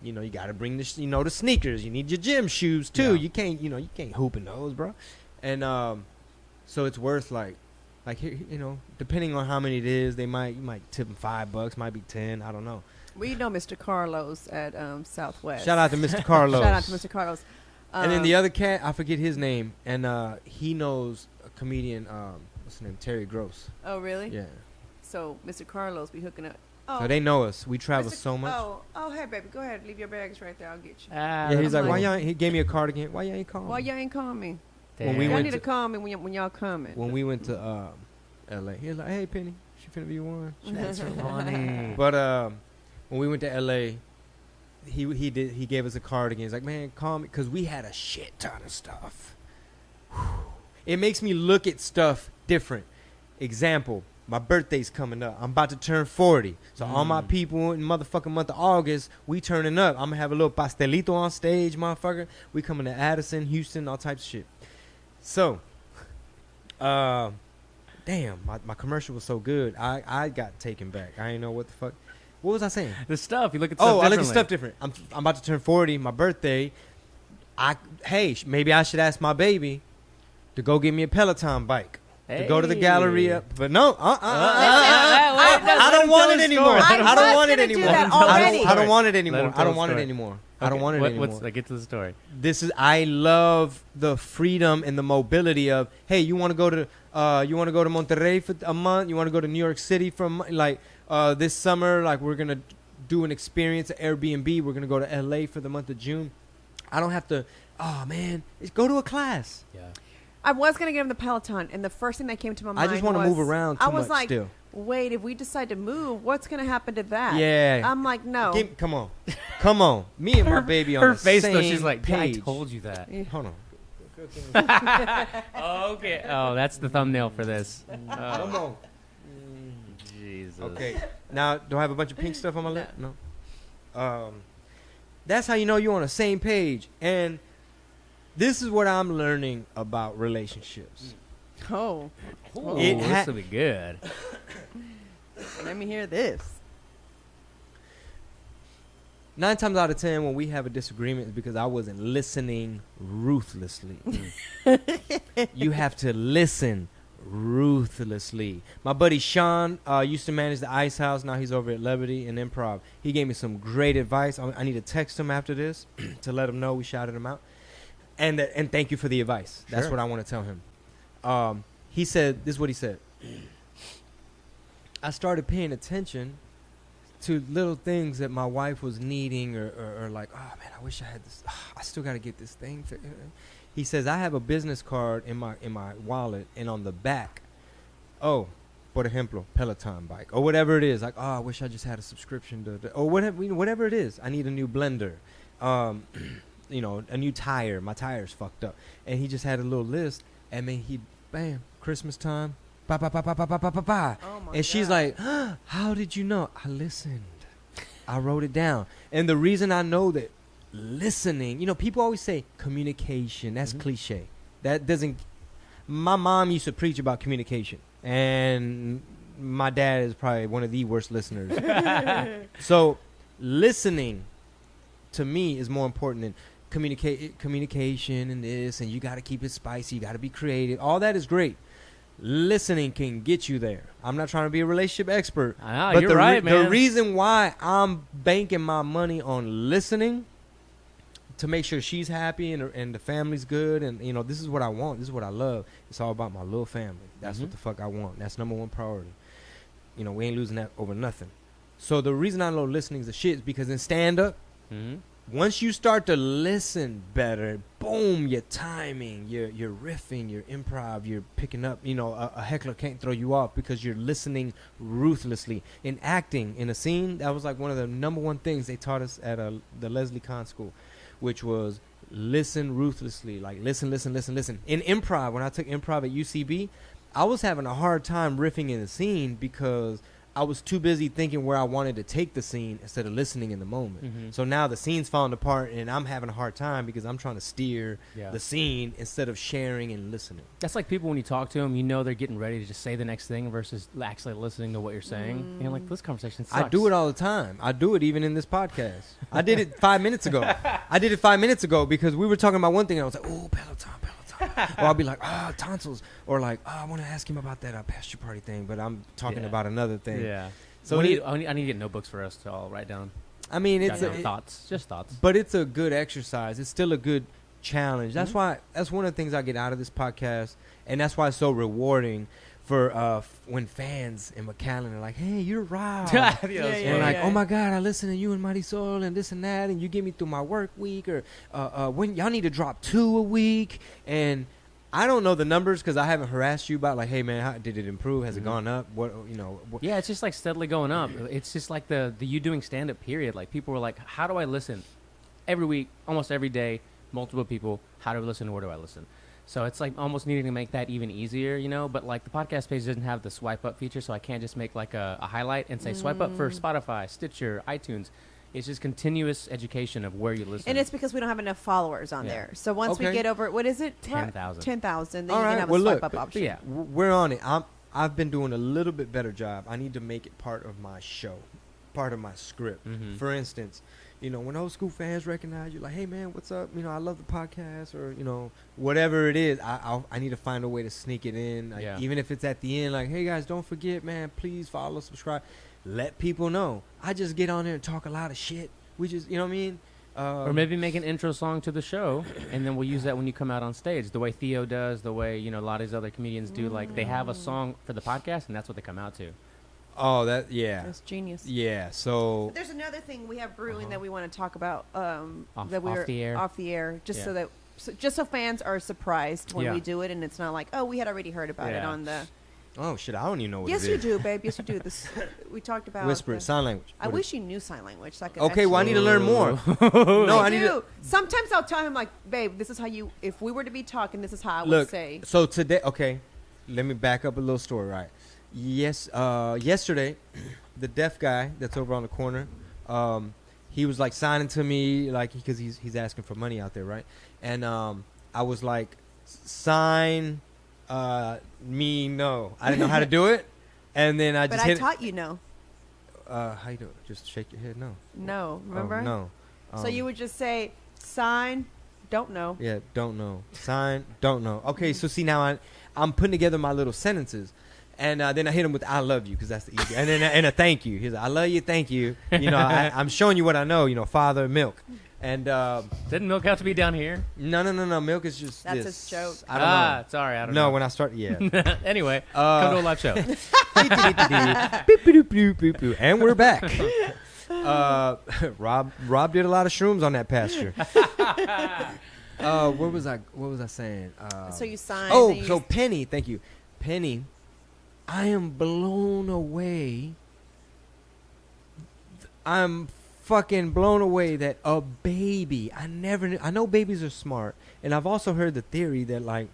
You know, you got to bring the, the sneakers. You need your gym shoes too. Yeah. You can't hoop in those, bro. And so it's worth like here, depending on how many it is, you might tip them $5, might be 10. I don't know. We know Mr. Carlos at Southwest. Shout out to Mr. Carlos. Shout out to Mr. Carlos. And then the other cat, I forget his name, and he knows a comedian. What's his name? Terry Gross. Oh, really? Yeah. So Mr. Carlos be hooking up. Oh, So they know us. We travel so much. Oh, hey, baby, go ahead. Leave your bags right there. I'll get you. Yeah, he's like, I'm why like- y'all? He gave me a cardigan. Why y'all ain't calling? Why y'all ain't calling me? When we Y'all went need to to- call me when y'all coming. When we went to L.A., he was like, "Hey, Penny, she finna be one." That's funny. But when we went to L.A., he gave us a cardigan. He's like, "Man, call me," because we had a shit ton of stuff. It makes me look at stuff different. Example. My birthday's coming up. I'm about to turn 40. So all my people in motherfucking month of August, we turning up. I'm going to have a little pastelito on stage, motherfucker. We coming to Addison, Houston, all types of shit. So, damn, my commercial was so good. I got taken back. I didn't know what the fuck. What was I saying? The stuff. You look at stuff Oh, I look at differently. stuff different. I'm about to turn 40, my birthday. Maybe I should ask my baby to go get me a Peloton bike. To go to the Galleria. But no, I don't want it anymore. I don't want it anymore. I don't want it anymore. I don't want it anymore. I don't want it anymore. Get to the story. I love the freedom and the mobility of, hey, you want to go to Monterrey for a month? You want to go to New York City for a month? Like this summer, like we're gonna do an experience at Airbnb. We're gonna go to LA for the month of June. I don't have to. Oh man, just go to a class. Yeah. I was going to get him the Peloton, and the first thing that came to my mind I just want to move around too I was much like, still. wait, if we decide to move, what's going to happen to that? Yeah. I'm like, no. Come on. Me and my baby on Her the face same though, she's like, page. I told you that. Hold on. Okay. Oh, that's the thumbnail for this. Come on. Jesus. Okay. Now, do I have a bunch of pink stuff on my lip? No. That's how you know you're on the same page. And this is what I'm learning about relationships. Oh. Ooh, It this will be good. Let me hear this. 9 times out of 10, when we have a disagreement, it's because I wasn't listening ruthlessly. You have to listen ruthlessly. My buddy Sean used to manage the Ice House. Now he's over at Levity and Improv. He gave me some great advice. I need to text him after this to let him know we shouted him out. And thank you for the advice. That's Sure. what I want to tell him. He said, this is what he said. I started paying attention to little things that my wife was needing or like, oh, man, I wish I had this. I still got to get this thing. He says, I have a business card in my wallet, and on the back, por ejemplo, Peloton bike, or whatever it is. Like, oh, I wish I just had a subscription to or whatever it is. I need a new blender. A new tire. My tire's fucked up. And he just had a little list, and then bam, Christmas time, ba. Oh my And she's God. like, how did you know? I listened. I wrote it down. And the reason I know that listening, people always say communication. That's cliche. That doesn't. My mom used to preach about communication, and my dad is probably one of the worst listeners. So listening to me is more important than communication and this, and you got to keep it spicy. You got to be creative. All that is great. Listening can get you there. I'm not trying to be a relationship expert. I know, but you're right, man. The reason why I'm banking my money on listening to make sure she's happy and the family's good, and this is what I want. This is what I love. It's all about my little family. That's what the fuck I want. That's number one priority. We ain't losing that over nothing. So the reason I know listening is the shit is because in stand-up, once you start to listen better, boom, your timing, your riffing, your improv, you're picking up, a heckler can't throw you off because you're listening ruthlessly. In acting, in a scene, that was like one of the number one things they taught us at the Leslie Kahn School, which was listen ruthlessly, like listen. In improv, when I took improv at UCB, I was having a hard time riffing in the scene because I was too busy thinking where I wanted to take the scene instead of listening in the moment. So now the scene's falling apart, and I'm having a hard time because I'm trying to steer the scene instead of sharing and listening. That's like people when you talk to them, they're getting ready to just say the next thing versus actually listening to what you're saying. And you're like, this conversation sucks. I do it all the time. I do it even in this podcast. I did it 5 minutes ago. Because we were talking about one thing, and I was like, oh, Peloton. Or I'll be like, tonsils. Or like, I want to ask him about that pasture party thing, but I'm talking about another thing. Yeah. So I need to get notebooks for us to all write down. I mean, it's thoughts. But it's a good exercise. It's still a good challenge. That's why. That's one of the things I get out of this podcast, and that's why it's so rewarding for when fans in McAllen are like, "Hey, you're Rob," and like, "Oh my God, I listen to you and Mighty Soul and this and that, and you get me through my work week, or when y'all need to drop 2 a week." And I don't know the numbers because I haven't harassed you about like, "Hey man, how did it improve? Has it gone up? What Yeah, it's just like steadily going up. It's just like the you doing stand up period. Like people were like, "How do I listen?" Every week, almost every day, multiple people. How do I listen? Where do I listen? So it's like almost needing to make that even easier, But like the podcast page doesn't have the swipe up feature, so I can't just make like a highlight and say swipe up for Spotify, Stitcher, iTunes. It's just continuous education of where you listen. And it's because we don't have enough followers on there. So once we get over, what is it? 10,000. 10,000. Then All you right. can have Well, a swipe look, up option. we're on it. I've been doing a little bit better job. I need to make it part of my show. part of my script. Mhm. For instance, you know, when old school fans recognize you, like, hey man, what's up? You know, I love the podcast, or you know, whatever it is. I need to find a way to sneak it in, like, even if it's at the end. Like, hey guys, don't forget, man, please follow, subscribe, let people know. I just get on there and talk a lot of shit. We just, you know what I mean? Or maybe make an intro song to the show, and then we'll use that when you come out on stage, the way Theo does, the way, you know, a lot of these other comedians do. Like, they have a song for the podcast, and that's what they come out to. Oh, yeah. That's genius. Yeah, so... There's another thing we have brewing that we want to talk about. Off the air, just so fans are surprised when we do it, and it's not like, oh, we had already heard about it on the... Oh, shit, I don't even know what yes, it is. you do, babe. Yes, you do. This we talked about... Whisper it, sign language. I wish you knew sign language. So I could okay, well, I need to learn more. No, I need to... Sometimes I'll tell him, like, babe, this is how you... If we were to be talking, this is how I would say... So today... Okay, let me back up a little story, right? Yes, yesterday, the deaf guy that's over on the corner, he was like signing to me, like, because he's asking for money out there, right? And I was like, sign me no. I didn't know how to do it, and then I just But I taught you no. How you do it? Just shake your head no. No, remember? Oh, no. So you would just say, sign, don't know. Yeah, don't know. Sign, don't know. Okay, so see, now I'm putting together my little sentences. And then I hit him with "I love you" because that's the easy. And then and a thank you. He's like, "I love you, thank you." You know, I'm showing you what I know. You know, father, milk, and didn't milk have to be down here? No. Milk is just that's this. a joke. I don't know. Sorry, I don't know. No, when I start, yeah. Anyway, come to a live show. And we're back. Rob did a lot of shrooms on that pasture. What was I saying? So you signed. Oh, so Penny, thank you. Penny, I am blown away. I'm fucking blown away that a baby, I never knew. I know babies are smart, and I've also heard the theory that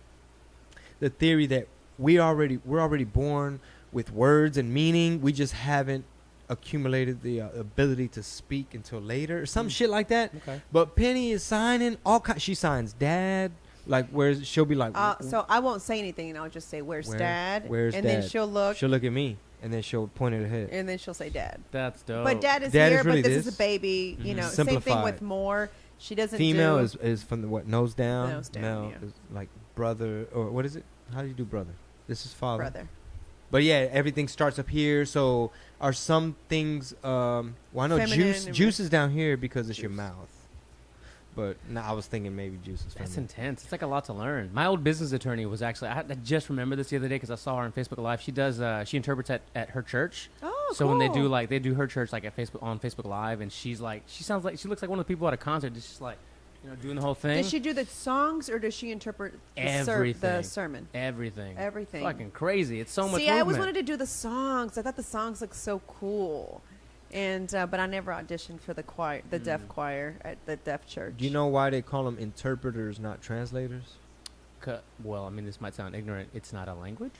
we're already born with words and meaning. We just haven't accumulated the ability to speak until later, or some shit like that. Okay. But Penny is signing she signs dad. Like, she'll be like... so I won't say anything, and I'll just say, where's dad? Where's and dad? And then she'll look. She'll look at me, and then she'll point at her head. And then she'll say dad. That's dope. But dad is Dad here, is really but this this. is a baby. You know, Simplified. same thing with more. She doesn't Female do... is from the what? Nose down. Nose down, Male yeah. is like brother, or what is it? How do you do brother? This is father. Brother. But yeah, everything starts up here. So are some things... well, I know juice is down here because it's your mouth. But no, I was thinking maybe juice is feminine. That's intense. It's like a lot to learn. My old business attorney was actually... I just remembered this the other day because I saw her on Facebook Live. She does... she interprets at her church. Oh, so cool. when they do her church like at Facebook on Facebook Live, and she looks like one of the people at a concert. It's just like, you know, doing the whole thing. Does she do the songs, or does she interpret Everything. the sermon? Everything. Everything. Fucking crazy. It's so much See, movement. I always wanted to do the songs. I thought the songs looked so cool. And but I never auditioned for the choir, the deaf choir at the deaf church. Do you know why they call them interpreters, not translators? Well, I mean, this might sound ignorant. It's not a language.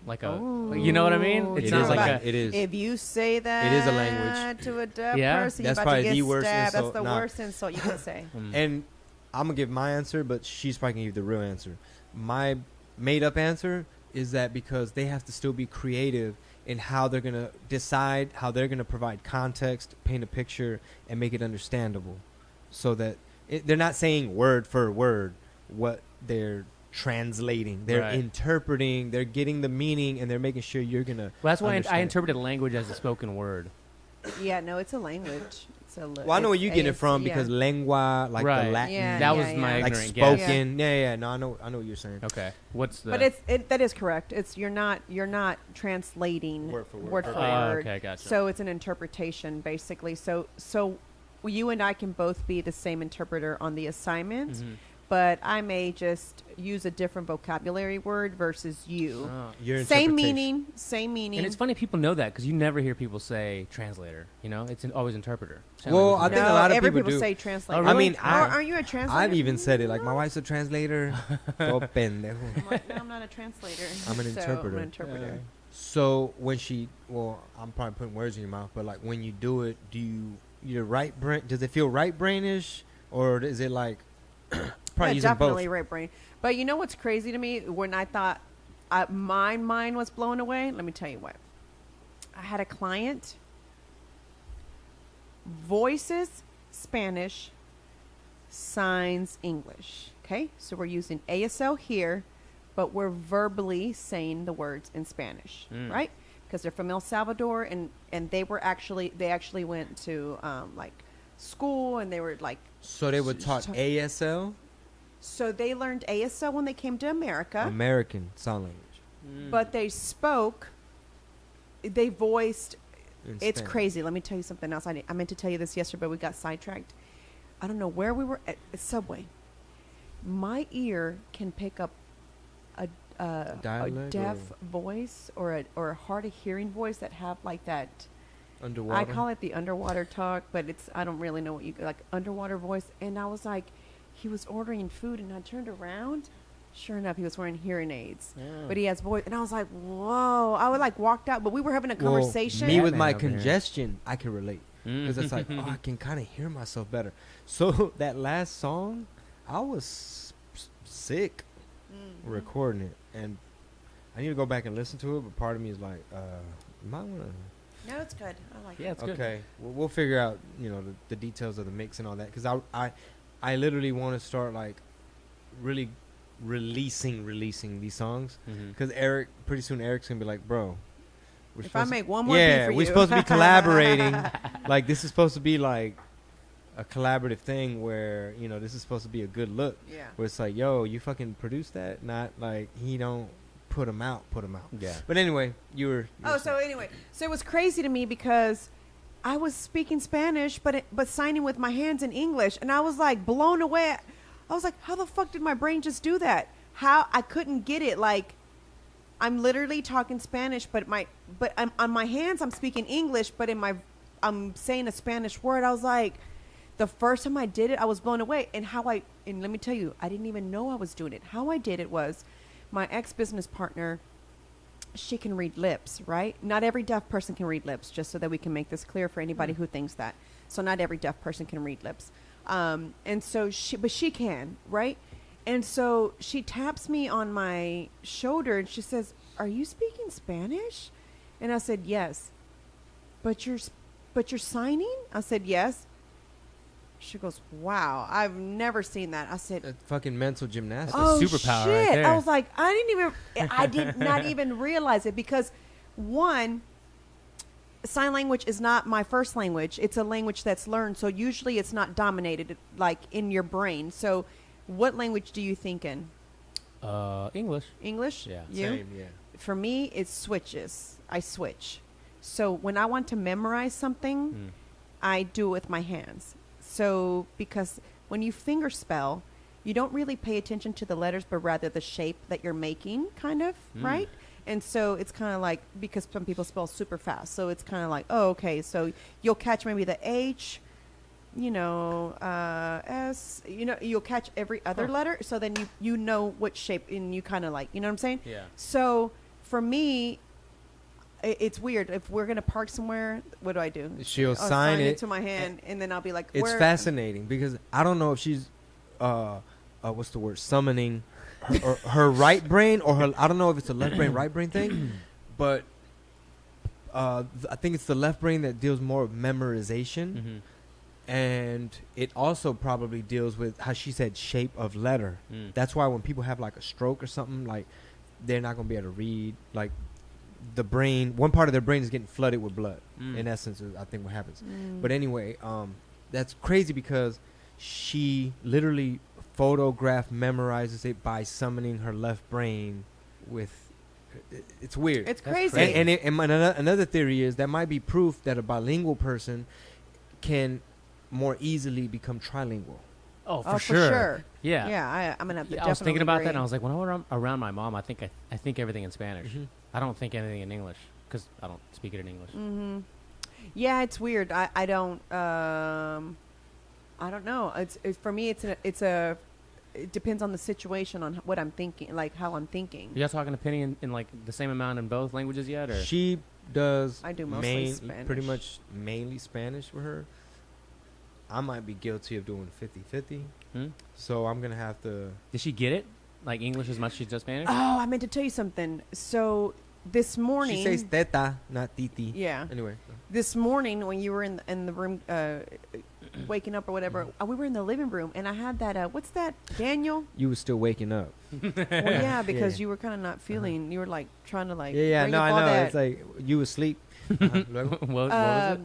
You know what I mean? It sounds is like it is. If you say that It is a language. to a deaf Yeah? person, That's you're about to probably get the worst stabbed. insult. That's the Nah. worst insult you can say. And I'm going to give my answer, but she's probably going to give the real answer. My made-up answer is that because they have to still be creative in how they're going to decide, how they're going to provide context, paint a picture, and make it understandable. So that they're not saying word for word what they're translating. They're interpreting, they're getting the meaning, and they're making sure you're going to Well, that's why I understand. interpreted language as a spoken word. Yeah, no, it's a language. It's a Well, I know where you're getting it from because lengua, like the Latin, Yeah, that yeah, was my yeah. like ignorant guess. spoken. Yeah. No, I know what you're saying. Okay, what's the? But that is correct. It's you're not translating Word for word. word for Oh, word. okay, gotcha. So it's an interpretation basically. So you and I can both be the same interpreter on the assignment, Mhm. but I may just use a different vocabulary word versus you. Oh. Your Same interpretation. meaning. And it's funny people know that because you never hear people say translator. You know, it's always interpreter. Well, I Translator's think a lot of every people do. say translator. Oh, really? I mean, aren't you a translator? I've even said it. Like, my wife's a translator. Todo pendejo. I'm like, no, I'm not a translator. I'm an So, interpreter. I'm an interpreter. So when I'm probably putting words in your mouth, but like when you do it, your right brain, does it feel right brainish, or is it like probably using definitely both? right brain. But you know what's crazy to me? When I thought my mind was blown away, let me tell you what. I had a client, voices, Spanish, signs, English. Okay, so we're using ASL here, but we're verbally saying the words in Spanish, right? Because they're from El Salvador, and they actually went to like school, and they were like. So they were taught ASL. So they learned ASL when they came to America. American Sign Language. But they voiced. In It's Spanish. crazy. Let me tell you something else. I meant to tell you this yesterday, but we got sidetracked. I don't know where we were at Subway. My ear can pick up a Dialect deaf or voice or a hard of hearing voice that have like that. Underwater. I call it the underwater talk, but I don't really know what you like underwater voice. And I was like, he was ordering food, and I turned around. Sure enough, he was wearing hearing aids, but he has voice, and I was like, "Whoa!" I would like walked out, but we were having a conversation. Me with Batman my over here. congestion, I can relate because it's like, I can kind of hear myself better. So that last song, I was sick recording it, and I need to go back and listen to it. But part of me is like, you might want to. No, it's good. I like Yeah, it. it's good. Okay, we'll figure out, the details of the mix and all that, because I literally want to start like really releasing these songs, because pretty soon Eric's gonna be like, bro, If I make one more beat for you. we're supposed to be collaborating. Like, this is supposed to be like a collaborative thing where this is supposed to be a good look, Yeah. where it's like, yo, you fucking produce that, not like he don't put them out. Yeah. But anyway, you were So anyway, so it was crazy to me because I was speaking Spanish, but signing with my hands in English, and I was like blown away. I was like, how the fuck did my brain just do that? How I couldn't get it. Like, I'm literally talking Spanish, but I'm, on my hands I'm speaking English, but I'm saying a Spanish word. I was like, the first time I did it, I was blown away. And let me tell you, I didn't even know I was doing it. How I did it was, my ex-business partner, she can read lips, right? Not every deaf person can read lips, just so that we can make this clear for anybody who thinks that. So not every deaf person can read lips. And so she can, right? And so she taps me on my shoulder and she says, "Are you speaking Spanish?" And I said, "Yes." But you're signing? I said, "Yes." She goes, "Wow, I've never seen that." I said, fucking mental gymnastics. "Oh superpower shit!" right there. I was like, I did not even realize it, because one, sign language is not my first language. It's a language that's learned, so usually it's not dominated like in your brain. So, what language do you think in? English. English? Yeah. You? Same, yeah. For me, it switches. I switch. So when I want to memorize something, I do it with my hands. So, because when you finger spell, you don't really pay attention to the letters, but rather the shape that you're making, kind of, right? And so it's kind of like, because some people spell super fast, so it's kind of like, oh, okay, so you'll catch maybe the H, S, you'll catch every other letter, so then you know what shape, and you kind of like, you know what I'm saying? Yeah. So for me, it's weird. If we're gonna park somewhere, what do? She'll I'll sign it to my hand, and then I'll be like, It's where? fascinating because I don't know if she's, what's the word, summoning her right brain or her. I don't know if it's a left brain, right brain thing, but I think it's the left brain that deals more with memorization, and it also probably deals with how she said shape of letter. That's why when people have like a stroke or something, like they're not gonna be able to read like. The brain, one part of their brain is getting flooded with blood. In essence, is I think what happens. But anyway, that's crazy because she literally memorizes it by summoning her left brain with. It's weird. It's crazy. And another theory is that might be proof that a bilingual person can more easily become trilingual. Oh, For sure. sure. Yeah. Yeah, I'm gonna have to. I was thinking about that, and I agree. was like, when I'm around my mom, I think everything in Spanish. I don't think anything in English because I don't speak it in English. Yeah, it's weird. I don't know. It's for me. It depends on the situation, on what I'm thinking, like how I'm thinking. You guys talking to Penny in like the same amount in both languages yet, or She does. I do mostly Spanish. Pretty much mainly Spanish with her. I might be guilty of doing 50-50. So I'm gonna have to. did she get it? Like English as much as she does Spanish? Oh, I meant to tell you something. So this morning. She says teta, not titi. Yeah. Anyway. This morning when you were in the room waking up or whatever, we were in the living room and I had that what's that, Daniel? You were still waking up. Well, yeah, because Yeah. you were kind of not feeling. You were like trying to like. Yeah, bring no, up I all know. that. It's like you asleep. Luego. what was it?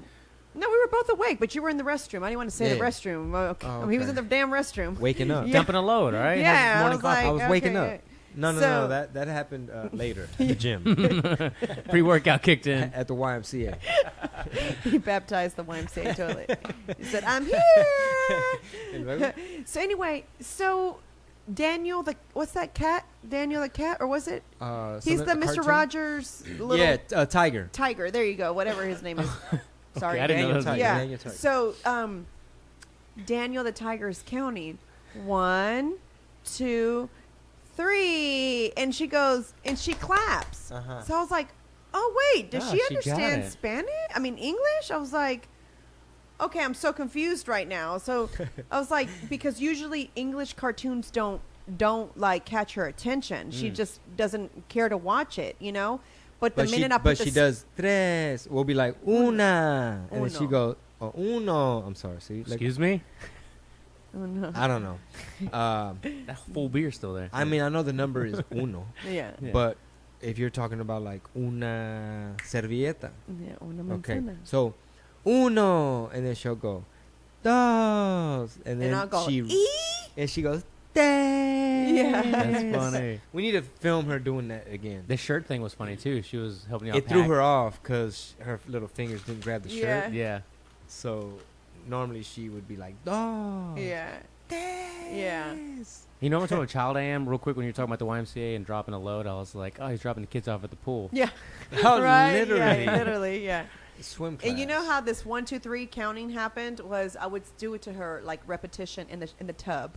No, we were both awake, but you were in the restroom. I didn't want to say the Yeah. restroom. Well, okay. Oh, He was okay. in the damn restroom. Waking up. Yeah. Dumping a load, all right? Yeah, Has I morning was like, I was waking okay, up. No, So- that happened later at the gym Pre-workout kicked in. at the YMCA. He baptized the YMCA toilet. He said, "I'm And here." luego, So anyway, Daniel, what's that cat? Daniel the cat, or was it? He's the something- Mr. cartoon? Rogers little Yeah, Tiger. tiger. There you go. Whatever his name is. Sorry, I didn't know Daniel that was- Tiger. Yeah. Daniel Tiger. So, Daniel the tiger is counting 1, 2, 3, and she goes and she claps. Uh-huh. So I was like, "Oh wait, does Oh, she she got understand it. Spanish? I mean English?" I was like, "Okay, I'm so confused right now." So I was like, because usually English cartoons don't like catch her attention. She just doesn't care to watch it, you know. But the minute I put but the she does tres. We'll be like una, and then she Uno. goes oh, uno. I'm sorry. See, like, Excuse me? Oh, no. I don't know. That full beer's still there. I mean, I know the number is uno, Yeah. Yeah. but if you're talking about like una servilleta, Yeah, una okay, manzana. so uno, and then she'll go dos, and then And I'll go, she "Ee?" goes tres. Yeah. That's funny. We need to film her doing that again. The shirt thing was funny, too. She was helping out. It threw her off because her little fingers didn't grab the Yeah. shirt. Yeah. So normally she would be like, dos. Yeah. Yeah. You know how much of a child I am? Real quick, when you're talking about the YMCA and dropping a load, I was like, oh, he's dropping the kids off at the pool. Yeah. Oh, Right? literally. Yeah, literally, yeah. Swim class. And you know how this 1, 2, 3 counting happened was I would do it to her like repetition in the tub,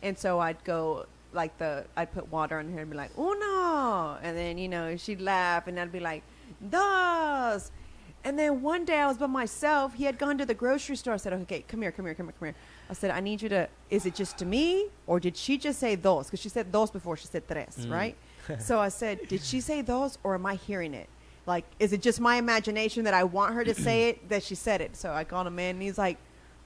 and so I'd go like I'd put water on her and be like uno, and then she'd laugh and I'd be like dos, and then one day I was by myself. He had gone to the grocery store. I said, okay, come here. I said, I need you to. Is it just to me or did she just say dos? Because she said dos before she said tres, right? So I said, did she say dos or am I hearing it? Like, is it just my imagination that I want her to say it, that she said it? So I called him in, and he's like,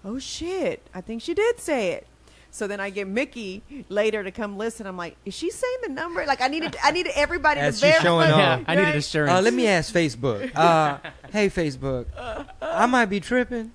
oh, shit, I think she did say it. So then I get Mickey later to come listen. I'm like, is she saying the number? Like, I needed everybody As to she's verify. showing off. Yeah, I needed Right? assurance. let me ask Facebook. Hey, Facebook. I might be tripping,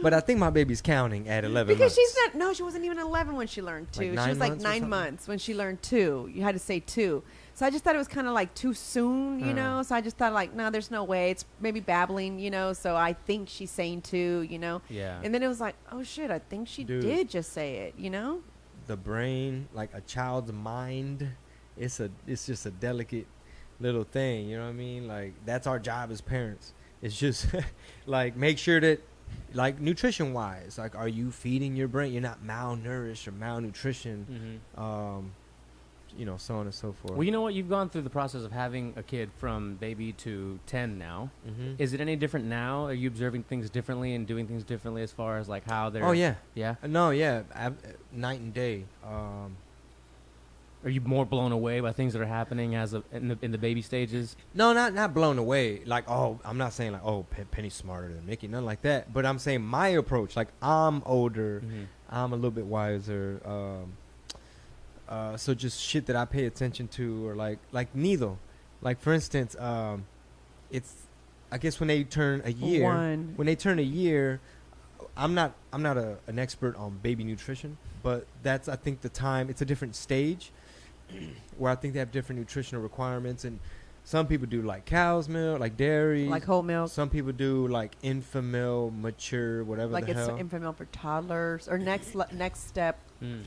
but I think my baby's counting at 11 Because months. she's not, no, she wasn't even 11 when she learned 2. Like She 9 was like months or 9 something? months when she learned 2. You had to say 2. So I just thought it was kind of like too soon, you know? So I just thought like, no, there's no way. It's maybe babbling, so I think she's saying 2, Yeah. And then it was like, oh, shit, I think she Dude. did just say it, The brain, like a child's mind, it's just a delicate little thing. You know what I mean? Like, that's our job as parents. It's just like make sure that, like, nutrition wise, like, are you feeding your brain? You're not malnourished or malnutrition. So on and so forth. Well, you know what? You've gone through the process of having a kid from baby to 10 now. Is it any different now? Are you observing things differently and doing things differently as far as like how they're? Oh yeah. Yeah. No, yeah, night and day. Are you more blown away by things that are happening in the baby stages? No, not blown away. Like, oh, I'm not saying like, oh, Penny's smarter than Mickey, nothing like that. But I'm saying my approach. Like, I'm older, I'm a little bit wiser. So just shit that I pay attention to, or like nido. Like, for instance, it's, I guess when they turn a year, I'm not an expert on baby nutrition, but that's, I think, the time. It's a different stage where I think they have different nutritional requirements, and some people do like cow's milk, like dairy, like whole milk. Some people do like infant milk, mature, whatever Like the it's hell. infant milk for toddlers or next step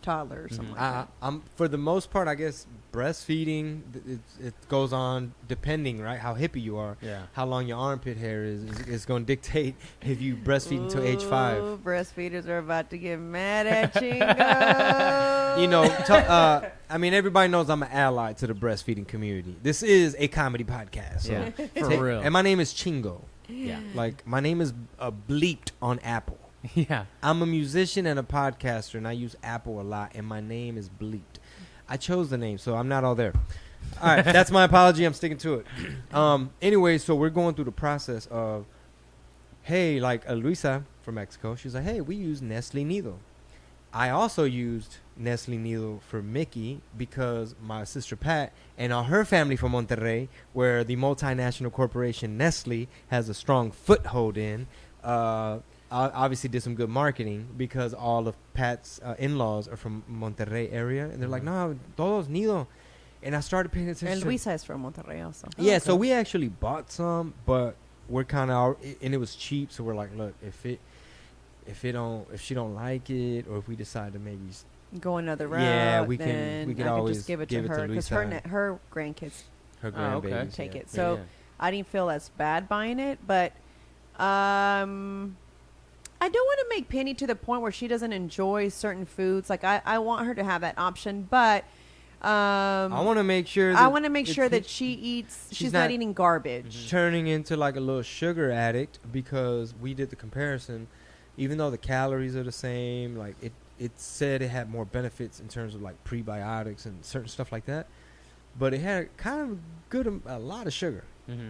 toddlers, something like that. I'm for the most part, I guess, breastfeeding. It goes on depending, right? How hippie you are, Yeah. how long your armpit hair is going to dictate if you breastfeed until age 5. Ooh, breastfeeders are about to get mad at Chingo. You know, I mean, everybody knows I'm an ally to the breastfeeding community. This is a comedy podcast. So Yeah. For real. And my name is Chingo. Yeah. Like, my name is bleeped on Apple. Yeah. I'm a musician and a podcaster, and I use Apple a lot, and my name is bleeped. I chose the name, so I'm not all there. All right, that's my apology. I'm sticking to it. Anyway, so we're going through the process of, hey, like Luisa from Mexico, she's like, hey, we use Nestle Nido. I also used Nestle Nido for Mickey because my sister Pat and all her family from Monterrey, where the multinational corporation Nestle has a strong foothold in, obviously did some good marketing because all of Pat's in-laws are from Monterrey area. And they're like, no, todos Nido. And I started paying attention. And Luisa is from Monterrey also. Yeah, so we actually bought some, but we're kind of, and it was cheap. So we're like, look, if she don't like it, or if we decide to maybe go another route, yeah, we then could I always just give it to her because her grandkids her grandbabies take yeah. it. So I didn't feel as bad buying it, but I don't want to make Penny to the point where she doesn't enjoy certain foods. Like I want her to have that option, but I want to make sure that she eats. She's not eating garbage. Turning into like a little sugar addict because we did the comparison. Even though the calories are the same, like it said it had more benefits in terms of like prebiotics and certain stuff like that, but it had kind of a lot of sugar.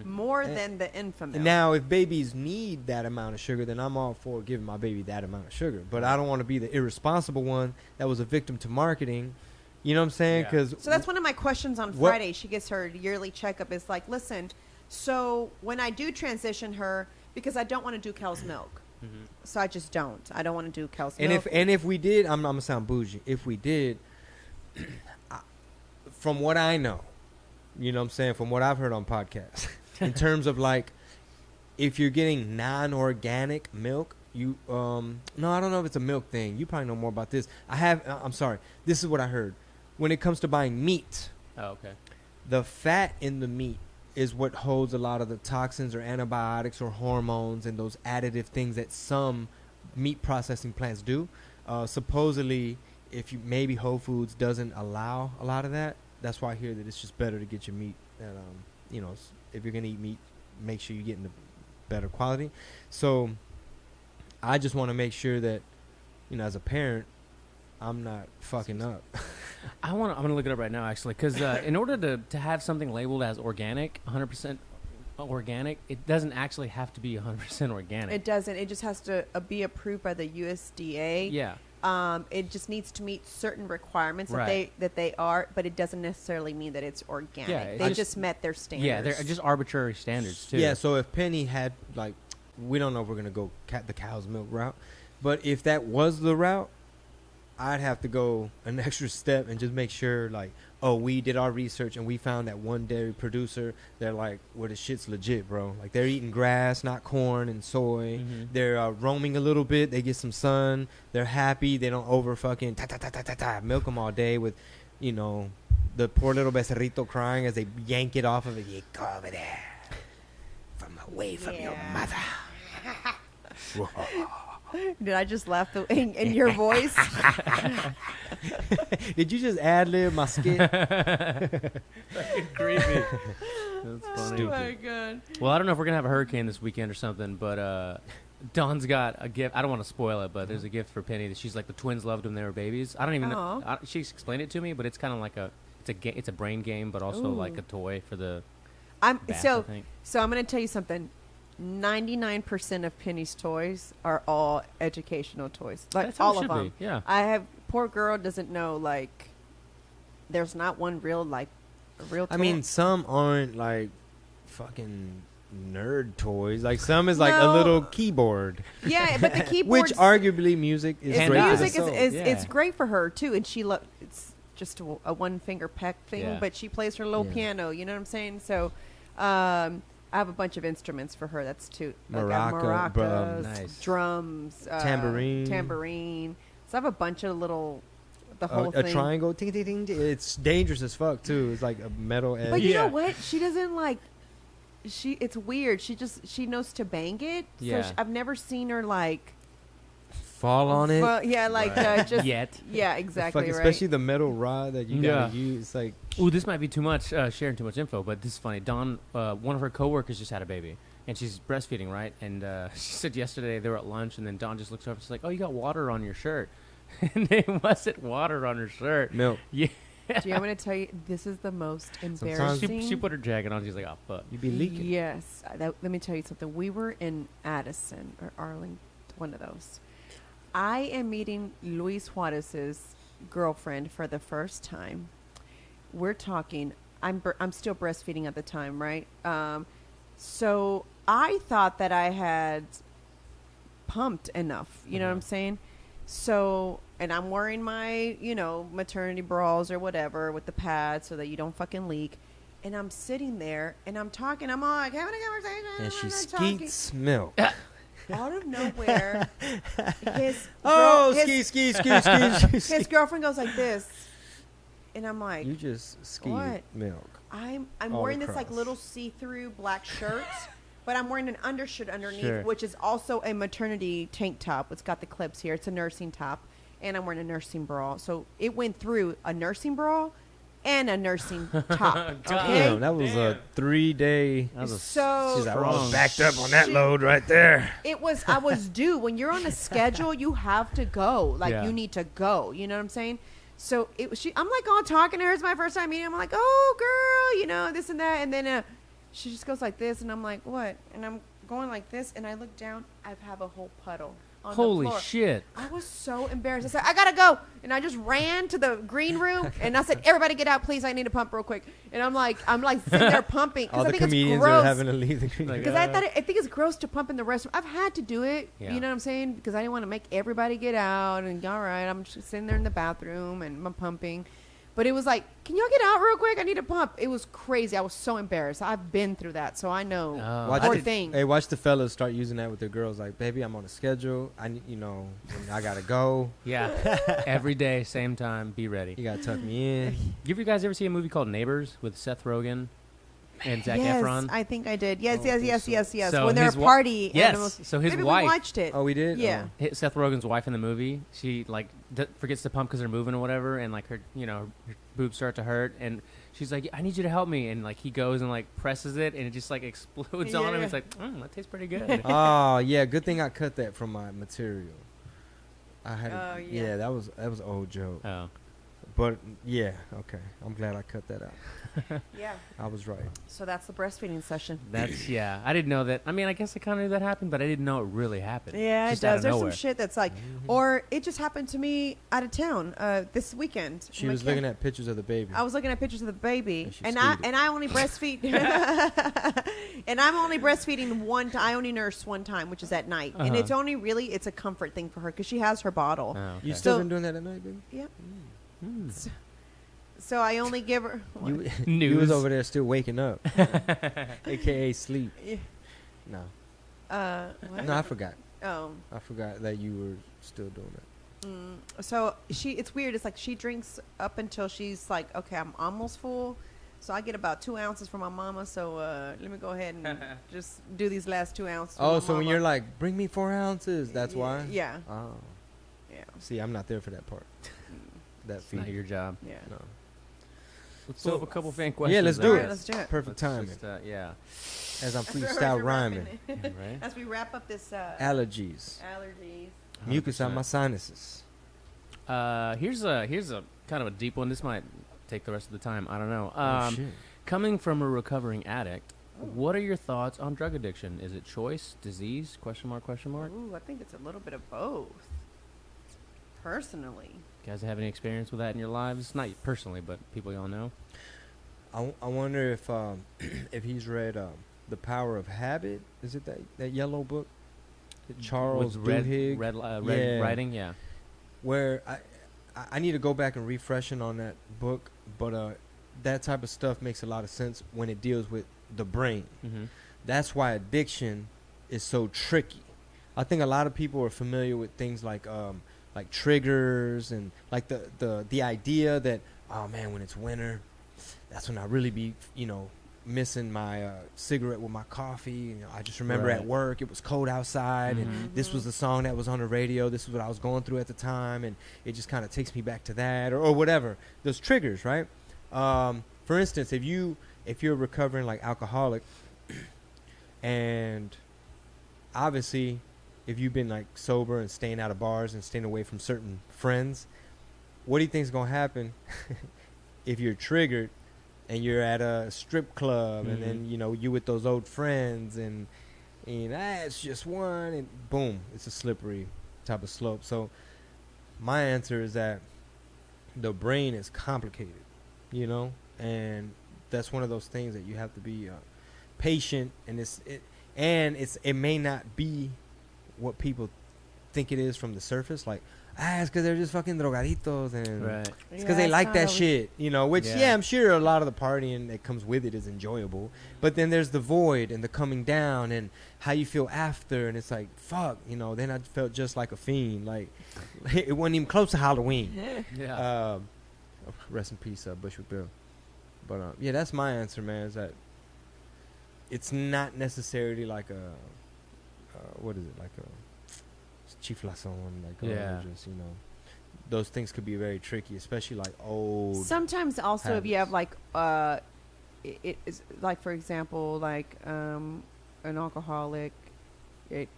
More than the infant milk. Now, if babies need that amount of sugar, then I'm all for giving my baby that amount of sugar. But I don't want to be the irresponsible one that was a victim to marketing. You know what I'm saying? Yeah. So that's one of my questions on Friday. She gets her yearly checkup. Is like, listen, so when I do transition her, because I don't want to do cow's milk. So I just don't. I don't want to do cow's milk. And if we did, I'm gonna sound bougie. If we did, from what I know, you know what I'm saying, from what I've heard on podcasts, in terms of like, if you're getting non-organic milk, you no, I don't know if it's a milk thing. You probably know more about this. I'm sorry. This is what I heard. When it comes to buying meat, the fat in the meat is what holds a lot of the toxins or antibiotics or hormones and those additive things that some meat processing plants do. Supposedly, if you maybe Whole Foods doesn't allow a lot of that, that's why I hear that it's just better to get your meat. And you know, if you're gonna eat meat, make sure you're getting the better quality. So I just want to make sure that, you know, as a parent, I'm not fucking up. I'm gonna look it up right now, actually, because in order to have something labeled as organic, 100% organic, it doesn't actually have to be 100% organic. It doesn't. It just has to be approved by the USDA. Yeah. It just needs to meet certain requirements Right. that they are, but it doesn't necessarily mean that it's organic. Yeah, they just met their standards. Yeah, they're just arbitrary standards too. Yeah, so if Penny had, like, we don't know if we're going to go the cow's milk route, but if that was the route, I'd have to go an extra step and just make sure, like, oh, we did our research and we found that one dairy producer, they're like, well, the shit's legit, bro. Like, they're eating grass, not corn and soy. They're roaming a little bit. They get some sun. They're happy. They don't over fucking milk them all day with, you know, the poor little becerrito crying as they yank it off of it. You go over there from away from your mother. Did I just laugh in your voice? Did you just ad-lib my skit? Creepy. That's funny. Oh my god. Well, I don't know if we're gonna have a hurricane this weekend or something, but Dawn's got a gift. I don't want to spoil it, but there's a gift for Penny that she's like, the twins loved when they were babies. I don't even know. She explained it to me, but it's kind of like it's a brain game, but also like a toy for the. So I'm gonna tell you something. 99% of Penny's toys are all educational toys, like That's how all it of should them. be, yeah. I have poor girl doesn't know, like, there's not one real toy. I mean, some aren't like fucking nerd toys. Like, some is like a little keyboard. Yeah, but the keyboard, which arguably music is great. Music it's great for her too, and she it's just a one finger peck thing, but she plays her little piano. You know what I'm saying? So. I have a bunch of instruments for her. That's too. Maracas, nice. Drums, tambourine. So I have a bunch of little, the whole thing. A triangle, ting, ting, ting, ting. It's dangerous as fuck too. It's like a metal edge. But you know what? She doesn't like. It's weird. She knows to bang it. Yeah. So I've never seen her like. Fall on it. Well, yeah, like just yet. Yeah, exactly. Right. Especially the metal rod that you gotta use. It's like. Ooh, this might be too much, sharing too much info, but this is funny. Dawn, one of her coworkers just had a baby, and she's breastfeeding, right? And she said yesterday they were at lunch, and then Dawn just looks over and she's like, "Oh, you got water on your shirt." And it wasn't water on her shirt. Milk. Yeah. Do you want me to tell you? This is the most embarrassing. She put her jacket on. She's like, oh, fuck. You be leaking. Yes. Let me tell you something. We were in Addison or Arlington, one of those. I am meeting Luis Juarez's girlfriend for the first time. We're talking. I'm still breastfeeding at the time, right? So I thought that I had pumped enough. You know what I'm saying? So, and I'm wearing my, maternity bras or whatever with the pads so that you don't fucking leak. And I'm sitting there and I'm talking. I'm all like having a conversation. And she talking. skeets milk. Out of nowhere, his girlfriend goes like this, and I'm like, you just skeet what? milk. I'm all wearing this across. like little see-through black shirt, but I'm wearing an undershirt underneath, Sure. which is also a maternity tank top. It's got the clips here. It's a nursing top, and I'm wearing a nursing bra. So it went through a nursing bra and a nursing top. Okay? Damn, that was a 3-day. That was a So She's like, strong. I was backed up on that load right there. I was due. When you're on a schedule, you have to go. Like, Yeah. you need to go. You know what I'm saying? So I'm like all talking to her. It's my first time meeting. I'm like, oh, girl, this and that. And then she just goes like this. And I'm like, what? And I'm going like this. And I look down. I have a whole puddle on Holy the floor. shit. I was so embarrassed. I said, I got to go. And I just ran to the green room. And I said, everybody get out, please. I need to pump real quick. And I'm like sitting there pumping. 'cause All I the think it's comedians gross. are having to leave the green. Like, Because I think it's gross to pump in the restroom. I've had to do it. Yeah. You know what I'm saying? Because I didn't want to make everybody get out and all right, I'm just sitting there in the bathroom and I'm pumping. But it was like, can y'all get out real quick? I need to pump. It was crazy. I was so embarrassed. I've been through that, so I know. Oh. Poor thing. Hey, watch the fellas start using that with their girls. Like, baby, I'm on a schedule. And I gotta go. Yeah. Every day, same time, be ready. You gotta tuck me in. You guys ever see a movie called Neighbors with Seth Rogen and Zac yes, Efron? I think I did. Yes, Oh, yes, I yes, think yes, yes. So When they're his a wa- party. Yes, animals. so his Maybe wife- we watched it. Oh, we did. Yeah. Seth Rogen's wife in the movie, she forgets to pump because they're moving or whatever, and like her boobs start to hurt, and she's like, I need you to help me, and like he goes and like presses it, and it just like explodes on him. Yeah. It's like, that tastes pretty good. Oh yeah, good thing I cut that from my material. I had. Oh, yeah. yeah. That was an old joke. Oh, But yeah, okay. I'm glad I cut that out. Yeah. I was right. So that's the breastfeeding session. that's I didn't know that. I mean, I guess I kind of knew that happened, but I didn't know it really happened. Yeah, it Just out does. of There's nowhere. some shit that's like, or it just happened to me out of town this weekend. She was looking at pictures of the baby. I was looking at pictures of the baby, And she and I only breastfeed, and I'm only breastfeeding one time. I only nurse one time, which is at night, and it's only it's a comfort thing for her because she has her bottle. Oh, okay. You still So- been doing that at night, baby? Yep. Mm. So I only give her. You, you News. was over there still waking up, aka sleep. Yeah. No, What? no, I forgot. Oh. I forgot that you were still doing that. So it's weird. It's like she drinks up until she's like, okay, I'm almost full. So I get about 2 ounces from my mama. So let me go ahead and just do these last 2 ounces. Oh, for so my when mama. you're like, bring me 4 ounces, that's why? Yeah. Oh. Yeah. See, I'm not there for that part. That It's not feed. your job. Yeah. No. Let's So- pull up a couple fan questions. Yeah, let's I do All right, guess. let's do it. Perfect timing. Just, yeah. As I'm As we're freestyle rhyming. Right. As we wrap up this Allergies. allergies. Mucus on 100%. my sinuses. Here's a kind of a deep one. This might take the rest of the time. I don't know. Oh, shit. Coming from a recovering addict, what are your thoughts on drug addiction? Is it choice, disease? Question mark? Question mark? Ooh, I think it's a little bit of both. Personally. You guys have any experience with that in your lives? Not personally, but people y'all know. I wonder if if he's read The Power of Habit. Is it that yellow book? Charles With red Duhigg? red writing. Yeah. Where I need to go back and refreshing on that book, but that type of stuff makes a lot of sense when it deals with the brain. Mm-hmm. That's why addiction is so tricky. I think a lot of people are familiar with things like triggers and like the idea that, oh man, when it's winter, that's when I really be missing my cigarette with my coffee. I just remember Right. at work it was cold outside and this was the song that was on the radio. This is what I was going through at the time, and it just kind of takes me back to that or whatever. Those triggers, right? For instance, if you're a recovering like alcoholic, and obviously if you've been like sober and staying out of bars and staying away from certain friends, what do you think is gonna happen if you're triggered and you're at a strip club and then, you know, you with those old friends and it's just one and boom, it's a slippery type of slope. So my answer is that the brain is complicated, you know, and that's one of those things that you have to be patient, and it may not be what people think it is from the surface, like it's because they're just fucking drogaditos, and Right. it's because they like that shit, you know, which I'm sure a lot of the partying that comes with it is enjoyable, but then there's the void and the coming down and how you feel after, and it's like, fuck, you know, then I felt just like a fiend, like it wasn't even close to Halloween. Yeah. Rest in peace, Bushwick Bill. But yeah, that's my answer, man, is that it's not necessarily like a what is it, like a chiflazon, like just, you know, those things could be very tricky, especially like old. Sometimes also habits. if you have like it is like, for example, like an alcoholic, it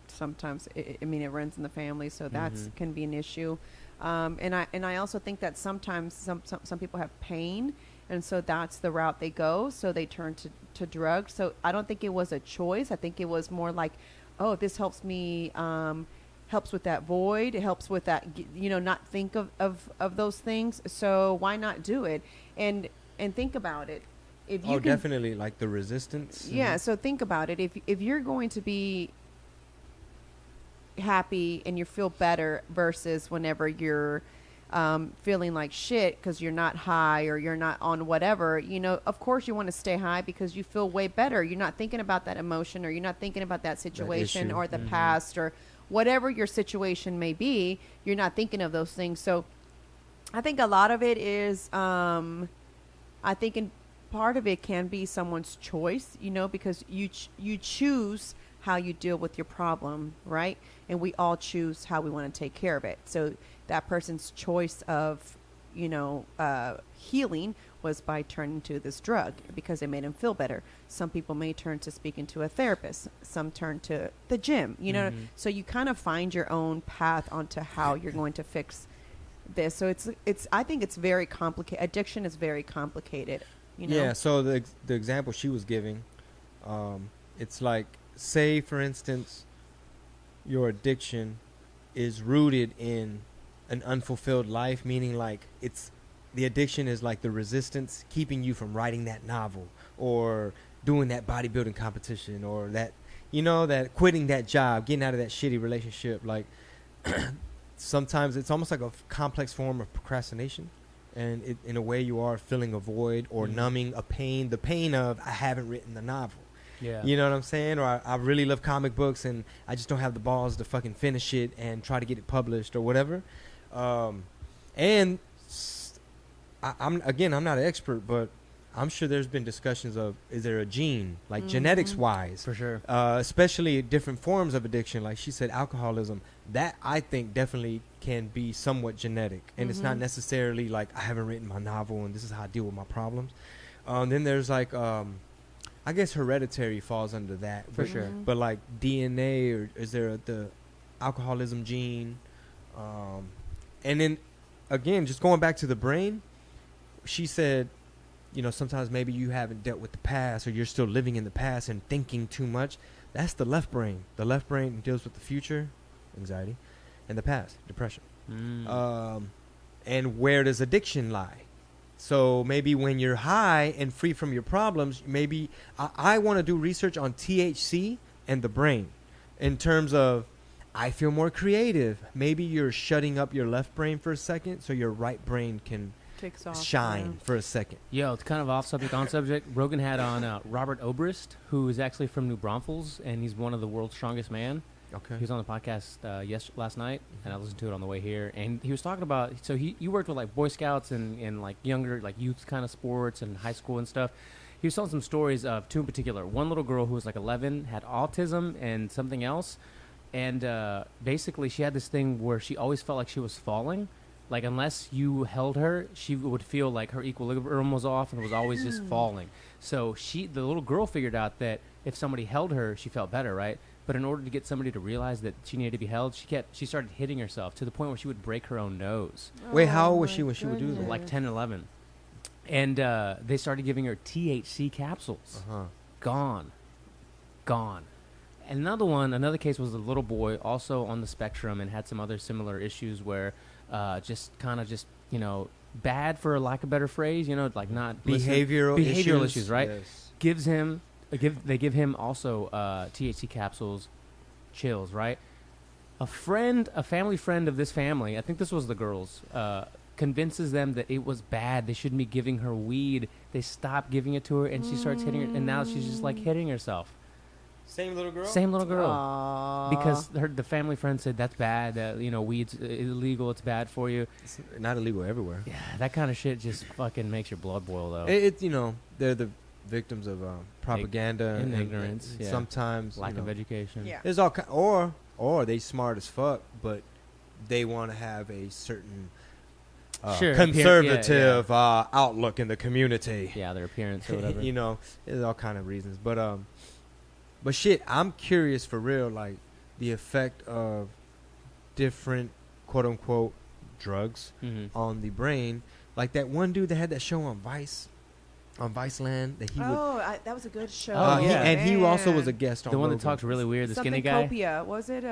sometimes I mean it runs in the family, so that's can be an issue. And I also think that sometimes some people have pain, and so that's the route they go, so they turn to drugs. So I don't think it was a choice. I think it was more like, oh, this helps me, helps with that void. It helps with that, you know, not think of those things. So why not do it? And think about it. If you can, definitely, like the resistance. Yeah. So think about it. If you're going to be happy and you feel better versus whenever you're feeling like shit because you're not high or you're not on whatever, you know, of course you want to stay high because you feel way better. You're not thinking about that emotion, or you're not thinking about that situation or the past or whatever your situation may be. You're not thinking of those things. So I think a lot of it is part of it can be someone's choice, you know, because you choose how you deal with your problem, right? And we all choose how we want to take care of it. So that person's choice of, you know, healing was by turning to this drug because it made them feel better. Some people may turn to speaking to a therapist. Some turn to the gym, you know. So you kind of find your own path onto how you're going to fix this. So it's I think it's very complicated. Addiction is very complicated, you know. Yeah, so the example she was giving, it's like, say for instance, your addiction is rooted in an unfulfilled life, meaning like the addiction is like the resistance keeping you from writing that novel or doing that bodybuilding competition, or that, you know, that quitting that job, getting out of that shitty relationship. Like sometimes it's almost like a complex form of procrastination, and in a way you are filling a void or numbing a pain, the pain of I haven't written the novel. Yeah. You know what I'm saying? Or I really love comic books and I just don't have the balls to fucking finish it and try to get it published or whatever. And I'm not an expert, but I'm sure there's been discussions of, is there a gene, like genetics wise? For sure. Especially different forms of addiction. Like she said, alcoholism, that I think definitely can be somewhat genetic. And it's not necessarily like I haven't written my novel and this is how I deal with my problems. Then there's like, I guess hereditary falls under that. For sure. But like DNA, or is there the alcoholism gene? And then again, just going back to the brain, she said, you know, sometimes maybe you haven't dealt with the past, or you're still living in the past and thinking too much. That's the left brain. The left brain deals with the future, anxiety, and the past, depression. And where does addiction lie? So maybe when you're high and free from your problems, maybe I want to do research on THC and the brain in terms of, I feel more creative. Maybe you're shutting up your left brain for a second so your right brain can Kicks off, shine for a second. Yo, it's kind of off subject, on subject. Rogan had on Robert Obrist, who is actually from New Braunfels, and he's one of the world's strongest man. Okay. He was on the podcast last night, and I listened to it on the way here. And he was talking about, so you worked with like Boy Scouts and like younger, like youth kind of sports and high school and stuff. He was telling some stories of two in particular. One little girl who was like 11, had autism and something else. And basically she had this thing where she always felt like she was falling. Like unless you held her, she would feel like her equilibrium was off and was always just falling. So the little girl figured out that if somebody held her, she felt better, right? But in order to get somebody to realize that she needed to be held, she started hitting herself to the point where she would break her own nose. Wait, how old was she when she would do that? Like 10, 11. And they started giving her THC capsules. Gone. And another case was a little boy also on the spectrum and had some other similar issues where just you know, bad for lack of a better phrase, you know, like not behavioral issues, right? Yes. They give him also THC capsules, chills, right? A family friend of this family, I think this was the girls, convinces them that it was bad. They shouldn't be giving her weed. They stop giving it to her, and she starts hitting her, and now she's just like hitting herself. Same little girl? Same little girl. Aww. Because the family friend said that's bad. You know, weed's illegal. It's bad for you. It's not illegal everywhere. Yeah, that kind of shit just fucking makes your blood boil, though. It's you know, they're the victims of propaganda and ignorance. And sometimes lack of education. Yeah. There's or they smart as fuck, but they want to have a certain conservative outlook in the community. Yeah, their appearance or whatever. You know, there's all kind of reasons. But shit, I'm curious for real, like the effect of different quote unquote drugs on the brain. Like that one dude that had that show on Viceland that he that was a good show. and he also was a guest on the one Rogan. that talks really weird, the something skinny guy. Copia. Was it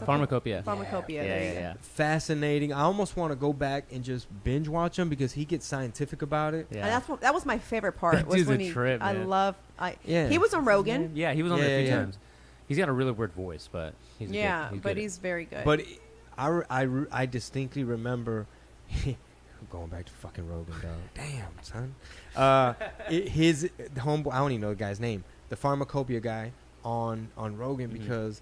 Pharmacopoeia? Pharmacopoeia. Yeah. Fascinating. I almost want to go back and just binge watch him because he gets scientific about it. Yeah. And that was my favorite part. Was Dude's when a trip, man. Yeah. He was on Rogan. Yeah, he was on there a few times. He's got a really weird voice, but he's he's very good. But I distinctly remember going back to fucking Rogan, dog. Damn, son. His homeboy, I don't even know the guy's name, the Pharmacopoeia guy on Rogan because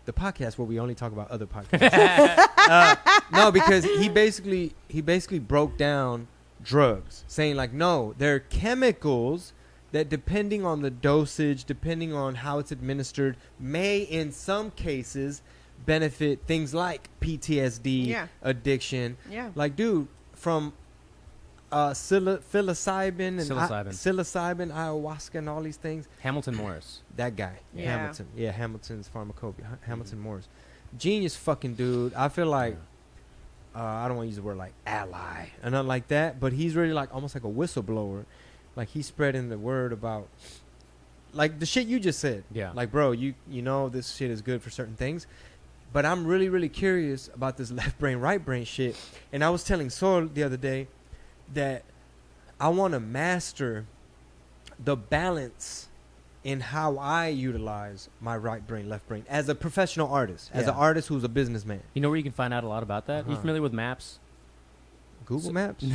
the podcast where we only talk about other podcasts. No, because he basically broke down drugs, saying like, no, they're chemicals that depending on the dosage, depending on how it's administered, may in some cases benefit things like PTSD, addiction. Yeah. Like, dude, from psilocybin, ayahuasca, and all these things. Hamilton Morris. That guy. Yeah. Hamilton. Yeah, Hamilton's Pharmacopoeia. Hamilton Morris. Genius fucking dude. I feel like, I don't want to use the word like ally and nothing like that, but he's really like almost like a whistleblower. Like he's spreading the word about like the shit you just said. Yeah. Like, bro, you know this shit is good for certain things. But I'm really, really curious about this left brain, right brain shit. And I was telling Sol the other day that I want to master the balance in how I utilize my right brain, left brain as a professional artist, as an artist who's a businessman. You know where you can find out a lot about that? Are you familiar with MAPS? Google Maps?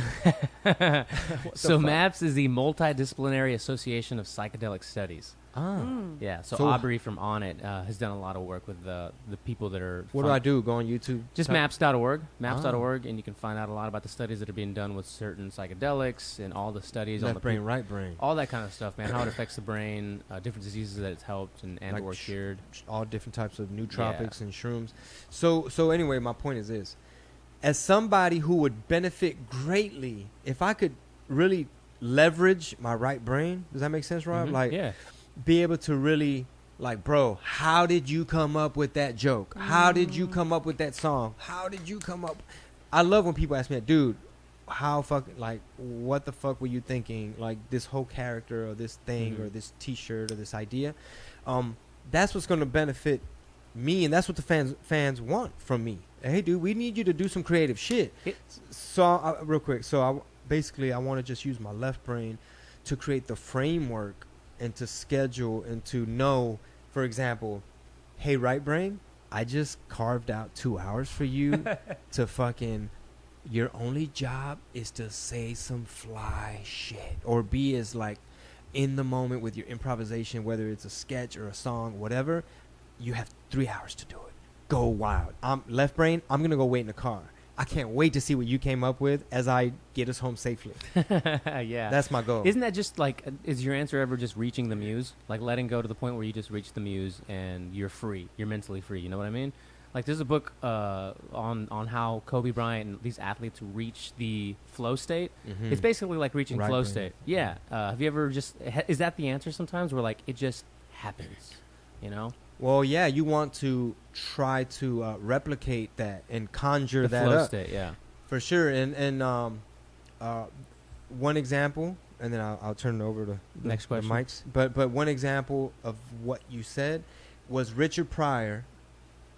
So MAPS is the Multidisciplinary Association of Psychedelic Studies. Yeah, so Aubrey from On It has done a lot of work with the people that are... What do I do? Go on YouTube? Just maps.org, maps.org, and you can find out a lot about the studies that are being done with certain psychedelics and all the studies left on the brain, right brain. all that kind of stuff, man, how it affects the brain, different diseases that it's helped and like or cured. All different types of nootropics and shrooms. So anyway, my point is this. As somebody who would benefit greatly if I could really leverage my right brain, does that make sense, Rob? Be able to really, like, bro, how did you come up with that joke? How did you come up with that song? How did you come up? I love when people ask me that, dude, what the fuck were you thinking? Like, this whole character or this thing or this T-shirt or this idea. That's what's going to benefit me, and that's what the fans want from me. Hey, dude, we need you to do some creative shit. So, real quick, I want to just use my left brain to create the framework and to schedule and to know, for example, hey, right brain, I just carved out 2 hours for you to fucking, your only job is to say some fly shit or be as like in the moment with your improvisation, whether it's a sketch or a song, whatever. You have 3 hours to do it. Go wild. Left brain, I'm going to go wait in the car. I can't wait to see what you came up with as I get us home safely. Yeah. That's my goal. Isn't that just like, is your answer ever just reaching the muse? Like letting go to the point where you just reach the muse and you're free. You're mentally free. You know what I mean? Like there's a book on how Kobe Bryant and these athletes reach the flow state. It's basically like reaching flow state. Yeah. Have you ever is that the answer sometimes where like it just happens, you know? Well, yeah, you want to try to replicate that and conjure the that flow up. State, yeah. For sure. And one example, and then I'll turn it over to Next question. the mics. But one example of what you said was Richard Pryor.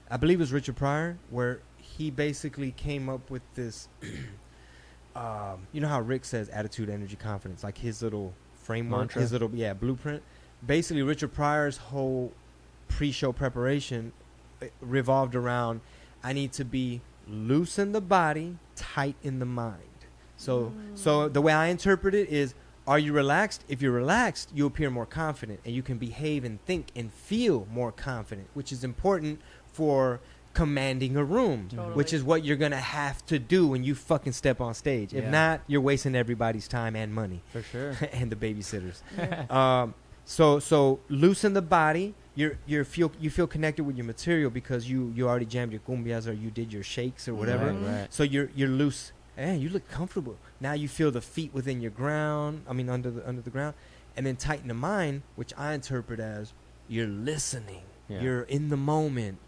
I believe it was Richard Pryor, where he basically came up with this. You know how Rick says attitude, energy, confidence, like his little framework, Mantra. his little blueprint. Basically, Richard Pryor's whole pre-show preparation revolved around, I need to be loose in the body, tight in the mind. So the way I interpret it is, are you relaxed? If you're relaxed, you appear more confident, and you can behave and think and feel more confident, which is important for commanding a room, which is what you're gonna have to do when you fucking step on stage. If not, you're wasting everybody's time and money, For sure. and the babysitters. So loosen the body. You feel connected with your material because you already jammed your cumbias or you did your shakes or whatever. Right. So you're loose. Hey, you look comfortable. Now you feel the feet within your ground. I mean, under the ground, and then tighten the mind, which I interpret as you're listening. Yeah. You're in the moment.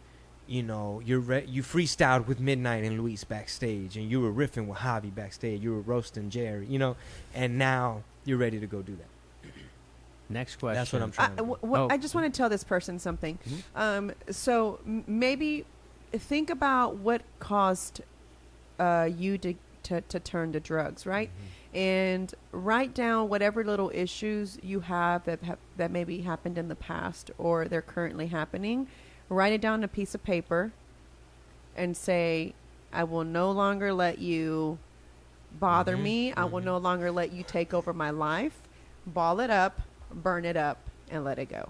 You know, you freestyled with Midnight and Luis backstage, and you were riffing with Javi backstage. You were roasting Jerry. You know, and now you're ready to go do that. Next question. That's what I'm trying to do. I just want to tell this person something. So maybe think about what caused you to turn to drugs, right? And write down whatever little issues you have that maybe happened in the past or they're currently happening. Write it down on a piece of paper and say, I will no longer let you bother me. I will no longer let you take over my life. Ball it up, burn it up, and let it go.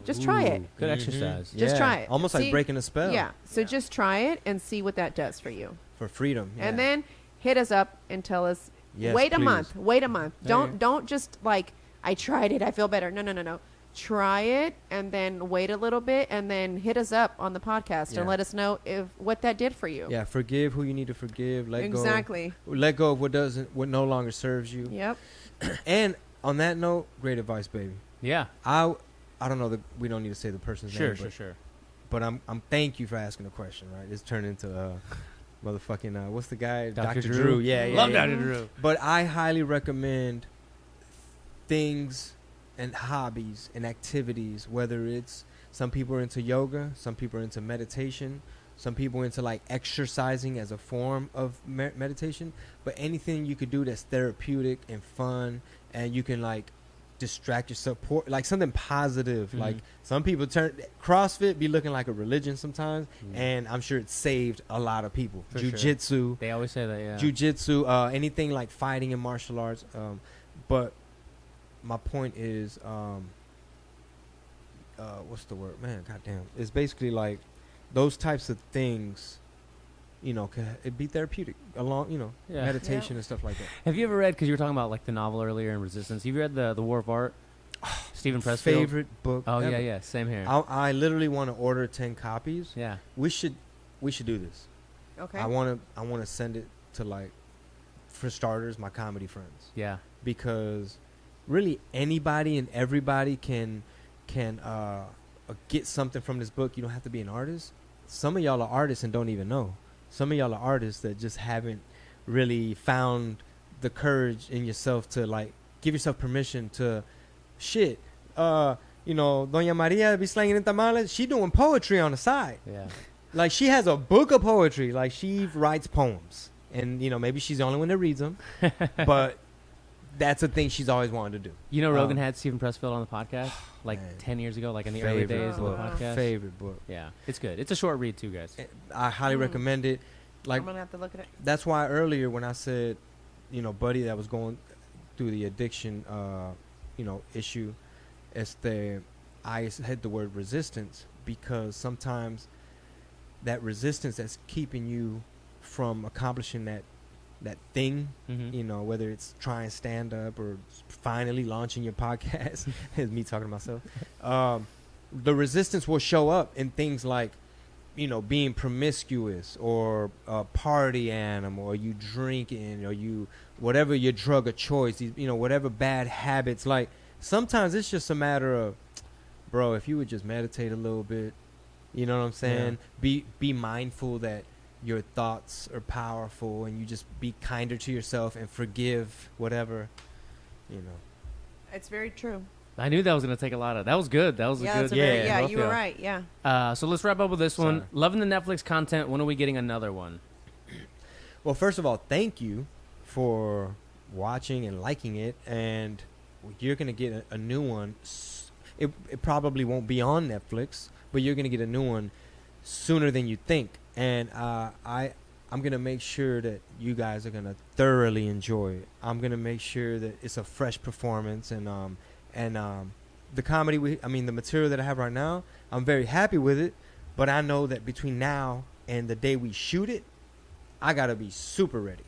Just try it. Good exercise. Just try it. Almost like breaking a spell. Yeah. So just try it and see what that does for you. For freedom. Yeah. And then hit us up and tell us, Yes, wait a please. month. Wait a month. There you Don't just like, I tried it, I feel better. No. Try it and then wait a little bit and then hit us up on the podcast and let us know what that did for you. Yeah, forgive who you need to forgive. Let go. Exactly. Let go of what no longer serves you. Yep. And on that note, great advice, baby. Yeah. I don't know we don't need to say the person's name. Sure. But I'm thank you for asking the question. Right, it's turned into motherfucking what's the guy? Dr. Dr. Drew. Yeah. Love Dr. Drew. But I highly recommend things and hobbies and activities, whether it's some people are into yoga, some people are into meditation, some people are into like exercising as a form of meditation, but anything you could do that's therapeutic and fun, and you can like distract yourself, like something positive. Like some people CrossFit be looking like a religion sometimes, and I'm sure it saved a lot of people. For Jiu-jitsu. Sure. They always say that, yeah. Jiu-jitsu, anything like fighting and martial arts. But my point is, what's the word? Man, goddamn. It's basically like those types of things, you know, it'd be therapeutic along, you know, meditation and stuff like that. Have you ever read, because you were talking about like the novel earlier and Resistance, have you read the War of Art? Stephen Pressfield? Favorite book ever. Yeah, same here. I literally want to order 10 copies. Yeah. We should do this. Okay. I want to send it to, like, for starters, my comedy friends. Yeah. Because really anybody and everybody can get something from this book. You don't have to be an artist. Some of y'all are artists and don't even know. Some of y'all are artists that just haven't really found the courage in yourself to, like, give yourself permission to shit. You know, Doña Maria be slanging in tamales. She doing poetry on the side. Yeah. Like, she has a book of poetry. Like, she writes poems. And, you know, maybe she's the only one that reads them. But that's a thing she's always wanted to do. You know, Rogan had Stephen Pressfield on the podcast like 10 years ago, like in the early days of the podcast. Favorite book. Yeah, it's good. It's a short read too, guys. I highly recommend it. Like, I'm gonna have to look at it. That's why earlier when I said, you know, buddy that was going through the addiction, you know, issue, I had the word resistance, because sometimes that resistance that's keeping you from accomplishing that thing, you know, whether it's trying stand up or finally launching your podcast, is me talking to myself. The resistance will show up in things like, you know, being promiscuous or a party animal, or you drinking, or you, whatever your drug of choice, you know, whatever bad habits. Like, sometimes it's just a matter of, bro, if you would just meditate a little bit, you know what I'm saying? Yeah. Be mindful that your thoughts are powerful, and you just be kinder to yourself and forgive whatever, you know. It's very true. I knew that was going to take a lot of. That was good. That was a good. Yeah, both you were y'all. right. Yeah. So let's wrap up with this one. Sorry. Loving the Netflix content. When are we getting another one? Well, first of all, thank you for watching and liking it, and you're going to get a new one. It probably won't be on Netflix, but you're going to get a new one sooner than you think. And I'm going to make sure that you guys are going to thoroughly enjoy it. I'm going to make sure that it's a fresh performance, and the comedy, the material that I have right now, I'm very happy with it, but I know that between now and the day we shoot it, I got to be super ready.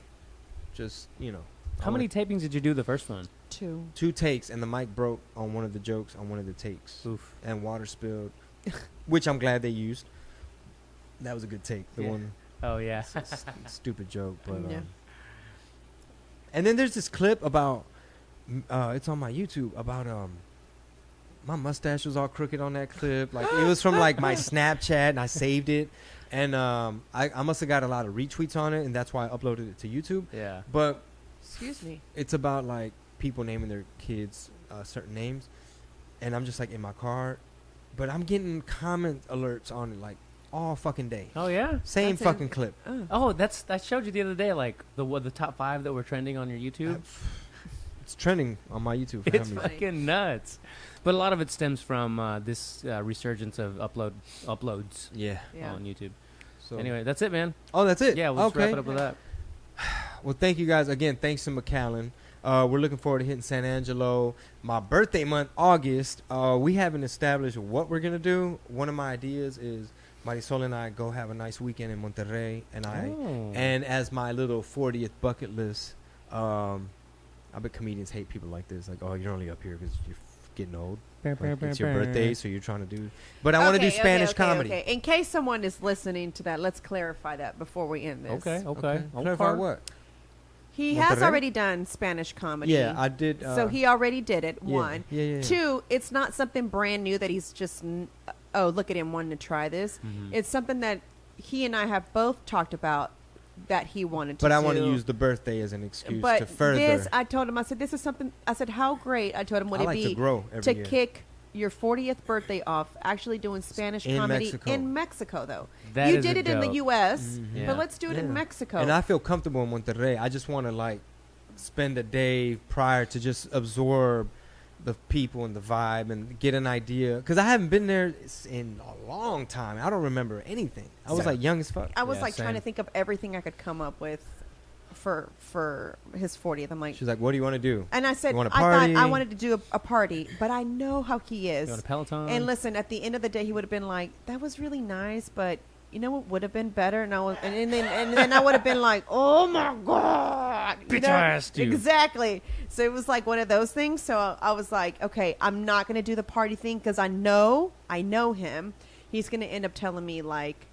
Just, you know. How many tapings did you do the first one? 2. 2 takes, and the mic broke on one of the jokes on one of the takes. Oof. And water spilled, which I'm glad they used. That was a good take. The one Oh, yeah. stupid joke, but Yeah. and then there's this clip about it's on my YouTube about my mustache was all crooked on that clip. Like it was from like my Snapchat, and I saved it, and I must have got a lot of retweets on it, and that's why I uploaded it to YouTube. Yeah. But Excuse me. it's about like people naming their kids certain names, and I'm just like in my car, but I'm getting comment alerts on it like all fucking day. Oh, yeah. Same That's fucking it. clip. Oh, I showed you the other day, like the top 5 that were trending on your YouTube. It's trending on my YouTube. For It's some reason. fucking nuts. But a lot of it stems from this resurgence of uploads Yeah. Yeah. on YouTube. So Anyway, that's it, man. Oh, that's it. Yeah, we'll just okay. wrap it up with that. Well, thank you guys again. Thanks to McAllen. We're looking forward to hitting San Angelo. My birthday month, August. We haven't established what we're gonna do. One of my ideas is Marisol and I go have a nice weekend in Monterrey, and and as my little 40th bucket list. I bet comedians hate people like this. Like, oh, you're only up here because you're getting old. Like, it's your birthday, so you're trying to do. But I want to do Spanish comedy. Okay. In case someone is listening to that, let's clarify that before we end this. Okay. Clarify what? He Monterrey? has already done Spanish comedy. Yeah, I did. So he already did it. yeah, 1. Yeah. 2, it's not something brand new that he's just, look at him wanting to try this. Mhm. It's something that he and I have both talked about that he wanted to But do. I want to use the birthday as an excuse But to further. this, I told him, I said, this is something, I said, how great, I told him, would I it like be to grow every to year. kick your 40th birthday off actually doing Spanish In comedy Mexico. in Mexico, though. That You is did a it in the dope. U.S., Mhm. Yeah. but let's do it in Yeah. Mexico. And I feel comfortable in Monterrey. I just want to like spend a day prior to just absorb the people and the vibe and get an idea, because I haven't been there in a long time. I don't remember anything. I was Same. like young as fuck. I was Yeah, like trying to same. think of everything I could come up with for his 40th. I'm like, She's like, what do you want to do? and I said, You wanna I thought I party? wanted to do a party, but I know how he is. You want a Peloton? And listen, at the end of the day, he would have been like, "That was really nice, but you know what would have been better?" And then I would have been like, "Oh my god, Bitch, I asked you. Exactly. So it was like one of those things. So I was like, "Okay, I'm not going to do the party thing because I know him. He's going to end up telling me like,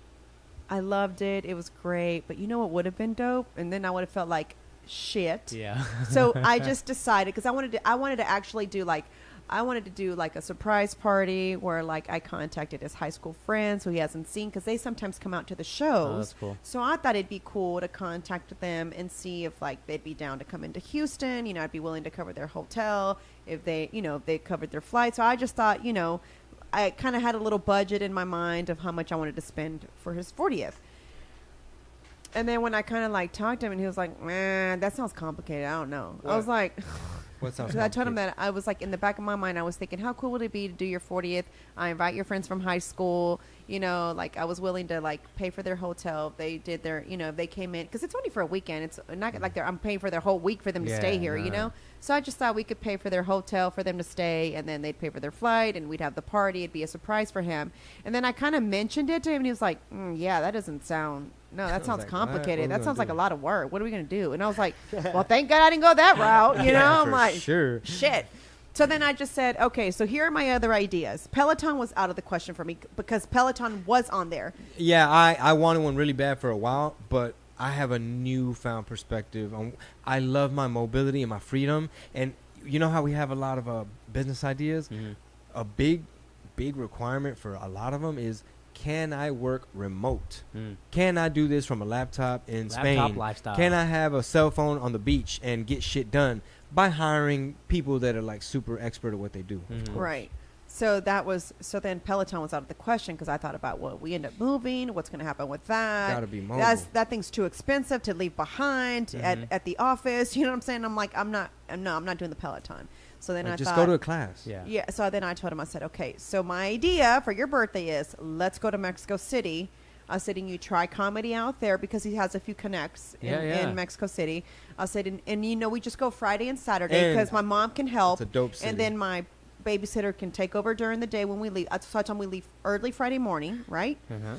I loved it, it was great, but you know what would have been dope?" And then I would have felt like shit. Yeah. So I just decided, because I wanted to actually do like a surprise party where like I contacted his high school friends who he hasn't seen, because they sometimes come out to the shows. Oh, that's cool. So I thought it'd be cool to contact them and see if like they'd be down to come into Houston. You know, I'd be willing to cover their hotel if they, if they covered their flight. So I just thought, I kind of had a little budget in my mind of how much I wanted to spend for his 40th. And then when I kind of like talked to him, and he was like, "Man, that sounds complicated. I don't know." I was like, What sounds so I told him complicated? that I was like, in the back of my mind, I was thinking, how cool would it be to do your 40th? I invite your friends from high school. Like I was willing to like pay for their hotel. They did their, if they came in, because it's only for a weekend. It's not like I'm paying for their whole week for them to stay here, nah. So I just thought we could pay for their hotel for them to stay, and then they'd pay for their flight, and we'd have the party. It'd be a surprise for him. And then I kind of mentioned it to him, and he was like, yeah, that doesn't sound. No, that I was sounds like, what? complicated. What are we That sounds gonna like a do? lot of work. What are we going to do? And I was like, well, thank God I didn't go that route. Yeah, I'm for like, sure. shit. So then I just said, okay, so here are my other ideas. Peloton was out of the question for me because Peloton was on there. Yeah, I wanted one really bad for a while, but I have a newfound perspective. I love my mobility and my freedom. And you know how we have a lot of business ideas? Mhm. A big requirement for a lot of them is can I work remote? Mm. Can I do this from a laptop in Laptop Spain? lifestyle. Can I have a cell phone on the beach and get shit done by hiring people that are like super expert at what they do? Mhm. Right. So then Peloton was out of the question because I thought about what we end up moving, what's going to happen with that. Gotta be mobile. That thing's too expensive to leave behind at the office. You know what I'm saying? I'm like, I'm not doing the Peloton. So then Like, I just thought, go to a class. Yeah. yeah. So then I told him, I said, okay, so my idea for your birthday is let's go to Mexico City. I said, and you try comedy out there because he has a few connects in Mexico City. I said, and we just go Friday and Saturday because my mom can help. It's a dope city. And then my babysitter can take over during the day when we leave. So I told him we leave early Friday morning, right? Uh-huh.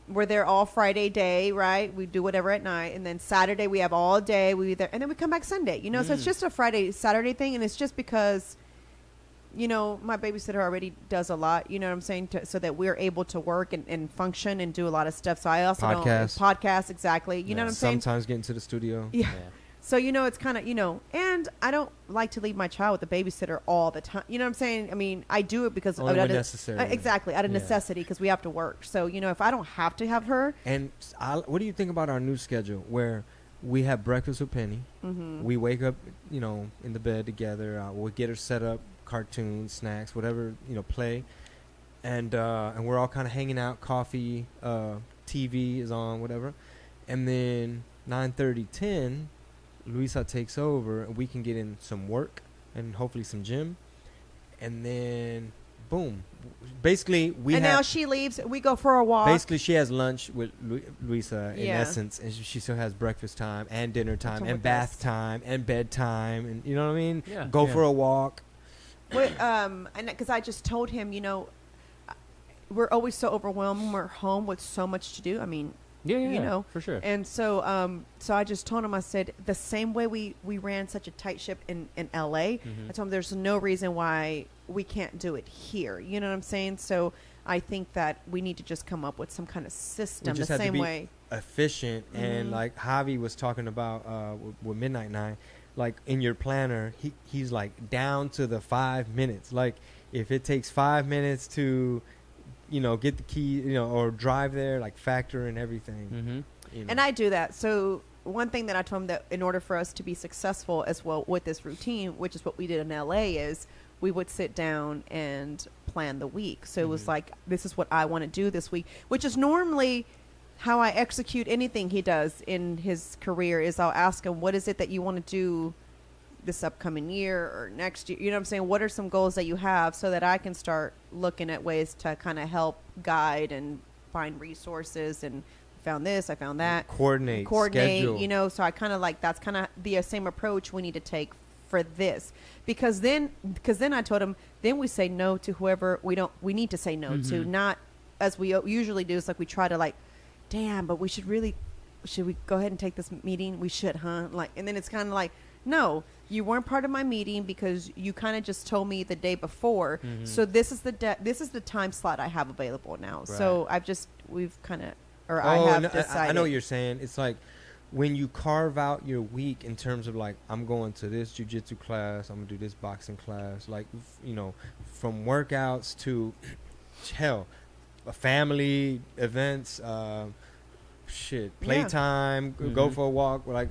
We're there all Friday day, right? We do whatever at night. And then Saturday we have all day. We there, and then we come back Sunday. So it's just a Friday, Saturday thing. And it's just because, my babysitter already does a lot, you know what I'm saying? So that we're able to work and function and do a lot of stuff. So I also podcasts, exactly. You know what I'm saying? Sometimes get into the studio. Yeah. So, it's kind of, and I don't like to leave my child with a babysitter all the time. You know what I'm saying? I mean, I do it because Only when necessary. Exactly, out of necessity because we have to work. So, if I don't have to have her. And what do you think about our new schedule where we have breakfast with Penny? Mm-hmm. We wake up, in the bed together. We'll get her set up, cartoons, snacks, whatever, play. And we're all kind of hanging out, coffee, TV is on, whatever. And then 9:30, 10, Luisa takes over, and we can get in some work and hopefully some gym. And then, boom. Basically, now she leaves. We go for a walk. Basically, she has lunch with Luisa in Yeah. essence, and she still has breakfast time and dinner time With and bath us. time and bedtime, and you know what I mean? Yeah. Go Yeah. for a walk. And because I just told him, we're always so overwhelmed when we're home with so much to do. I mean, for sure. And so, so I just told him, I said, the same way we ran such a tight ship in LA, I told him there's no reason why we can't do it here. You know what I'm saying? So I think that we need to just come up with some kind of system We just the have to same be way. efficient, and like Javi was talking about with Midnight Nine, like in your planner, he's like down to the 5 minutes. Like if it takes 5 minutes to get the key, or drive there, like factor in everything. Mm-hmm. And I do that. So one thing that I told him that in order for us to be successful as well with this routine, which is what we did in LA, is we would sit down and plan the week. So it was like, this is what I want to do this week, which is normally how I execute anything he does in his career. Is I'll ask him, what is it that you want to do this upcoming year or next year? You know what I'm saying? What are some goals that you have so that I can start looking at ways to kind of help guide and find resources, and found this, I found that. Coordinate, schedule. So I kind of like, that's kind of the same approach we need to take for this, because then I told him, then we say no to whoever we need to say no to, not as we usually do. It's like we try to like, damn, but should we go ahead and take this meeting? We should, huh? Like, and then it's kind of like, no, you weren't part of my meeting because you kind of just told me the day before. So this is the time slot I have available now. Right. So I have decided. I know what you're saying. It's like when you carve out your week in terms of like, I'm going to this jiu-jitsu class, I'm gonna do this boxing class, like, from workouts to hell, family events, playtime, go for a walk, like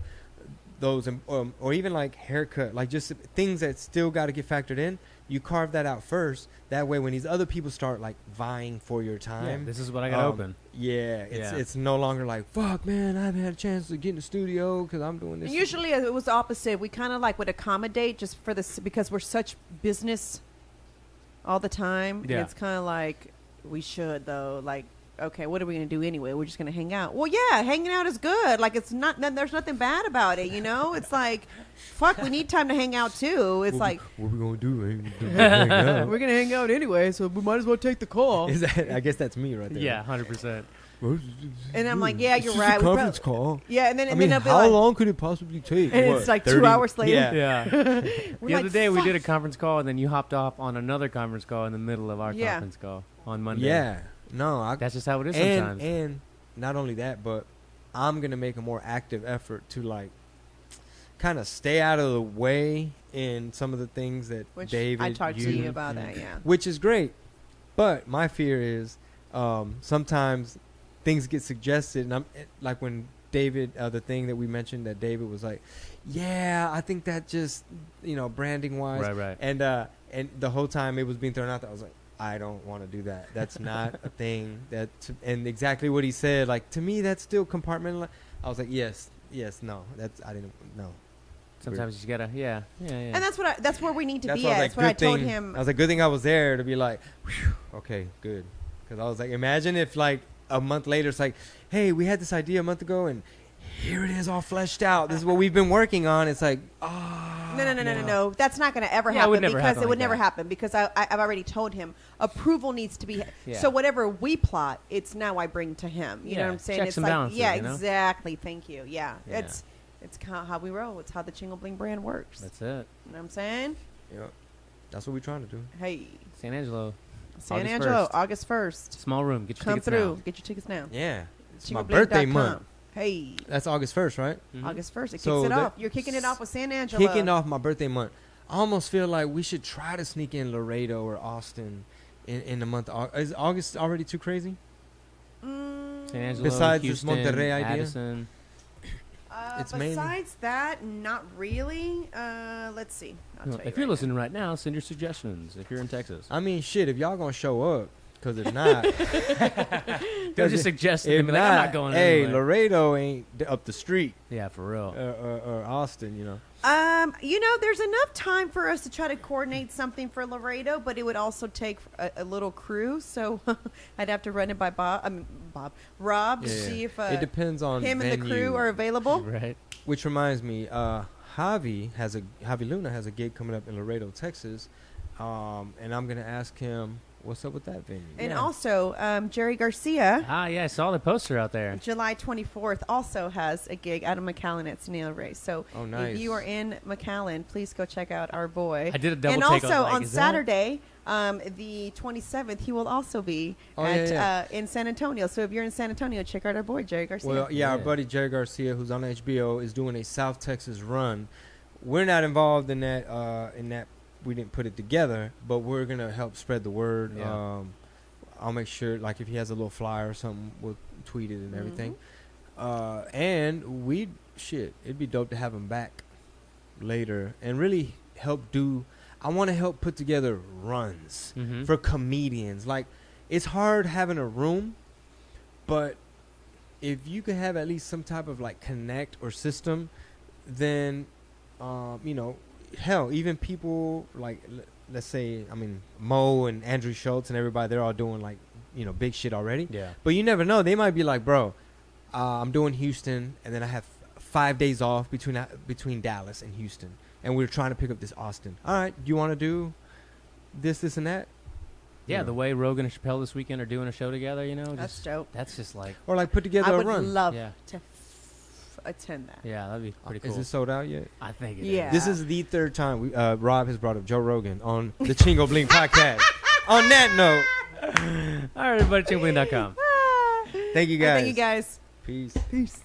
those, or even like haircut, like just things that still got to get factored in. You carve that out first. That way, when these other people start like vying for your time, this is what I got open. It's no longer like, fuck, man, I haven't had a chance to get in the studio because I'm doing this. Usually, it was the opposite. We kind of like would accommodate just for this because we're such business all the time. Yeah. And it's kind of like we should though, like. Okay, what are we going to do anyway? We're just going to hang out. Well, yeah, hanging out is good. Like, it's not, there's nothing bad about it, It's like, fuck, we need time to hang out, too. It's what we going to do? We're going to hang out anyway, so we might as well take the call. I guess that's me right there. Yeah, 100%. And I'm like, yeah, you're just right. A conference call. Yeah, and then how long could it possibly take? And it's like 2 hours later. Yeah. The other day we did a conference call, and then you hopped off on another conference call in the middle of our conference call on Monday. Yeah. No, that's just how it is sometimes. And not only that, but I'm going to make a more active effort to like kind of stay out of the way in some of the things that David, I talked to you about that, yeah. Which is great. But my fear is sometimes things get suggested, and I'm like when David, the thing that we mentioned that David was like, yeah, I think that just, branding wise, Right. and the whole time it was being thrown out there, I was like, I don't want to do that. That's not a thing. And exactly what he said, like, to me, that's still compartmentalized. I was like, yes, no, I didn't know. Sometimes you just gotta, yeah. And that's where we need to be why I at. was That's what I told him. I was like, good thing I was there to be like, whew, okay, good. Because I was like, imagine if like a month later it's like, hey, we had this idea a month ago and here it is all fleshed out. This is what we've been working on. It's like, No. That's not going to ever Yeah, it would happen never because happen it would like never that. happen because I've already told him approval needs to be. Yeah. So whatever we plot, it's now I bring to him. You know Yeah, what I'm saying? checks It's and like, balances, yeah, you know? exactly. Thank you. Yeah, Yeah. it's kind of how we roll. It's how the Chingo Bling brand works. That's it. You know what I'm saying? yeah, that's what we're trying to do. Hey, San Angelo. San August Angelo, 1st. August 1st. Small room. Get your Come tickets through. now. Get your tickets now. Yeah, it's my ChingoBling.com. birthday month. Hey, That's August 1st, right? Mhm. August 1st. It kicks So it that- off. You're kicking it off with San Angelo. Kicking off my birthday month. I almost feel like we should try to sneak in Laredo or Austin in the month of August. Is August already too crazy? Mm, San Angelo, Besides this Houston, Monterrey idea? Addison. It's mainly- besides that, not really. Let's see. I'll tell you If you're right listening right now, send your suggestions. If you're in Texas, I mean, shit, if y'all gonna show up, because if not, don't just suggest it. if And be like, I'm not going hey, anywhere. Laredo ain't up the street, Yeah, for real. or Austin, now. There's enough time for us to try to coordinate something for Laredo, but it would also take a little crew. So I'd have to run it by Rob, to Yeah. see if it depends on him and the crew venue. are available. Right. Which reminds me, Javi Luna has a gig coming up in Laredo, Texas, and I'm gonna ask him what's up with that venue. And Yeah. also, Jerry Garcia, Yeah, I saw the poster out there. July 24th, also has a gig out of McAllen at Snail Race. So Oh, nice. if you are in McAllen, please go check out our boy. I did a double and take. I was also like, on is that- Saturday, the 27th, he will also be in San Antonio. So if you're in San Antonio, check out our boy, Jerry Garcia. Well, yeah, our Yeah. buddy Jerry Garcia, who's on HBO, is doing a South Texas run. We're not involved in that. We didn't put it together, but we're gonna help spread the word. Yeah. I'll make sure, like, if he has a little flyer or something, we'll tweet it and everything. Mm-hmm. And it'd be dope to have him back later and really help do. I want to help put together runs Mhm. for comedians. Like, it's hard having a room, but if you could have at least some type of like connect or system, then hell, even people like let's say, Mo and Andrew Schultz and everybody, they're all doing like big shit already. Yeah. But you never know, they might be like, bro, I'm doing Houston, and then I have 5 days off between Dallas and Houston, and we're trying to pick up this Austin. All right, you want to do this and that? Yeah, the way Rogan and Chappelle this weekend are doing a show together, That's just, dope. that's just like, Or like put together I a would run. love yeah, to attend that. yeah, that'd be pretty cool. Is it sold out yet? I think it Yeah. is. This is the third time Rob has brought up Joe Rogan on the Chingo Bling podcast. On that note, All right, everybody, ChingoBling.com. thank you guys. Thank you guys. Peace. Peace.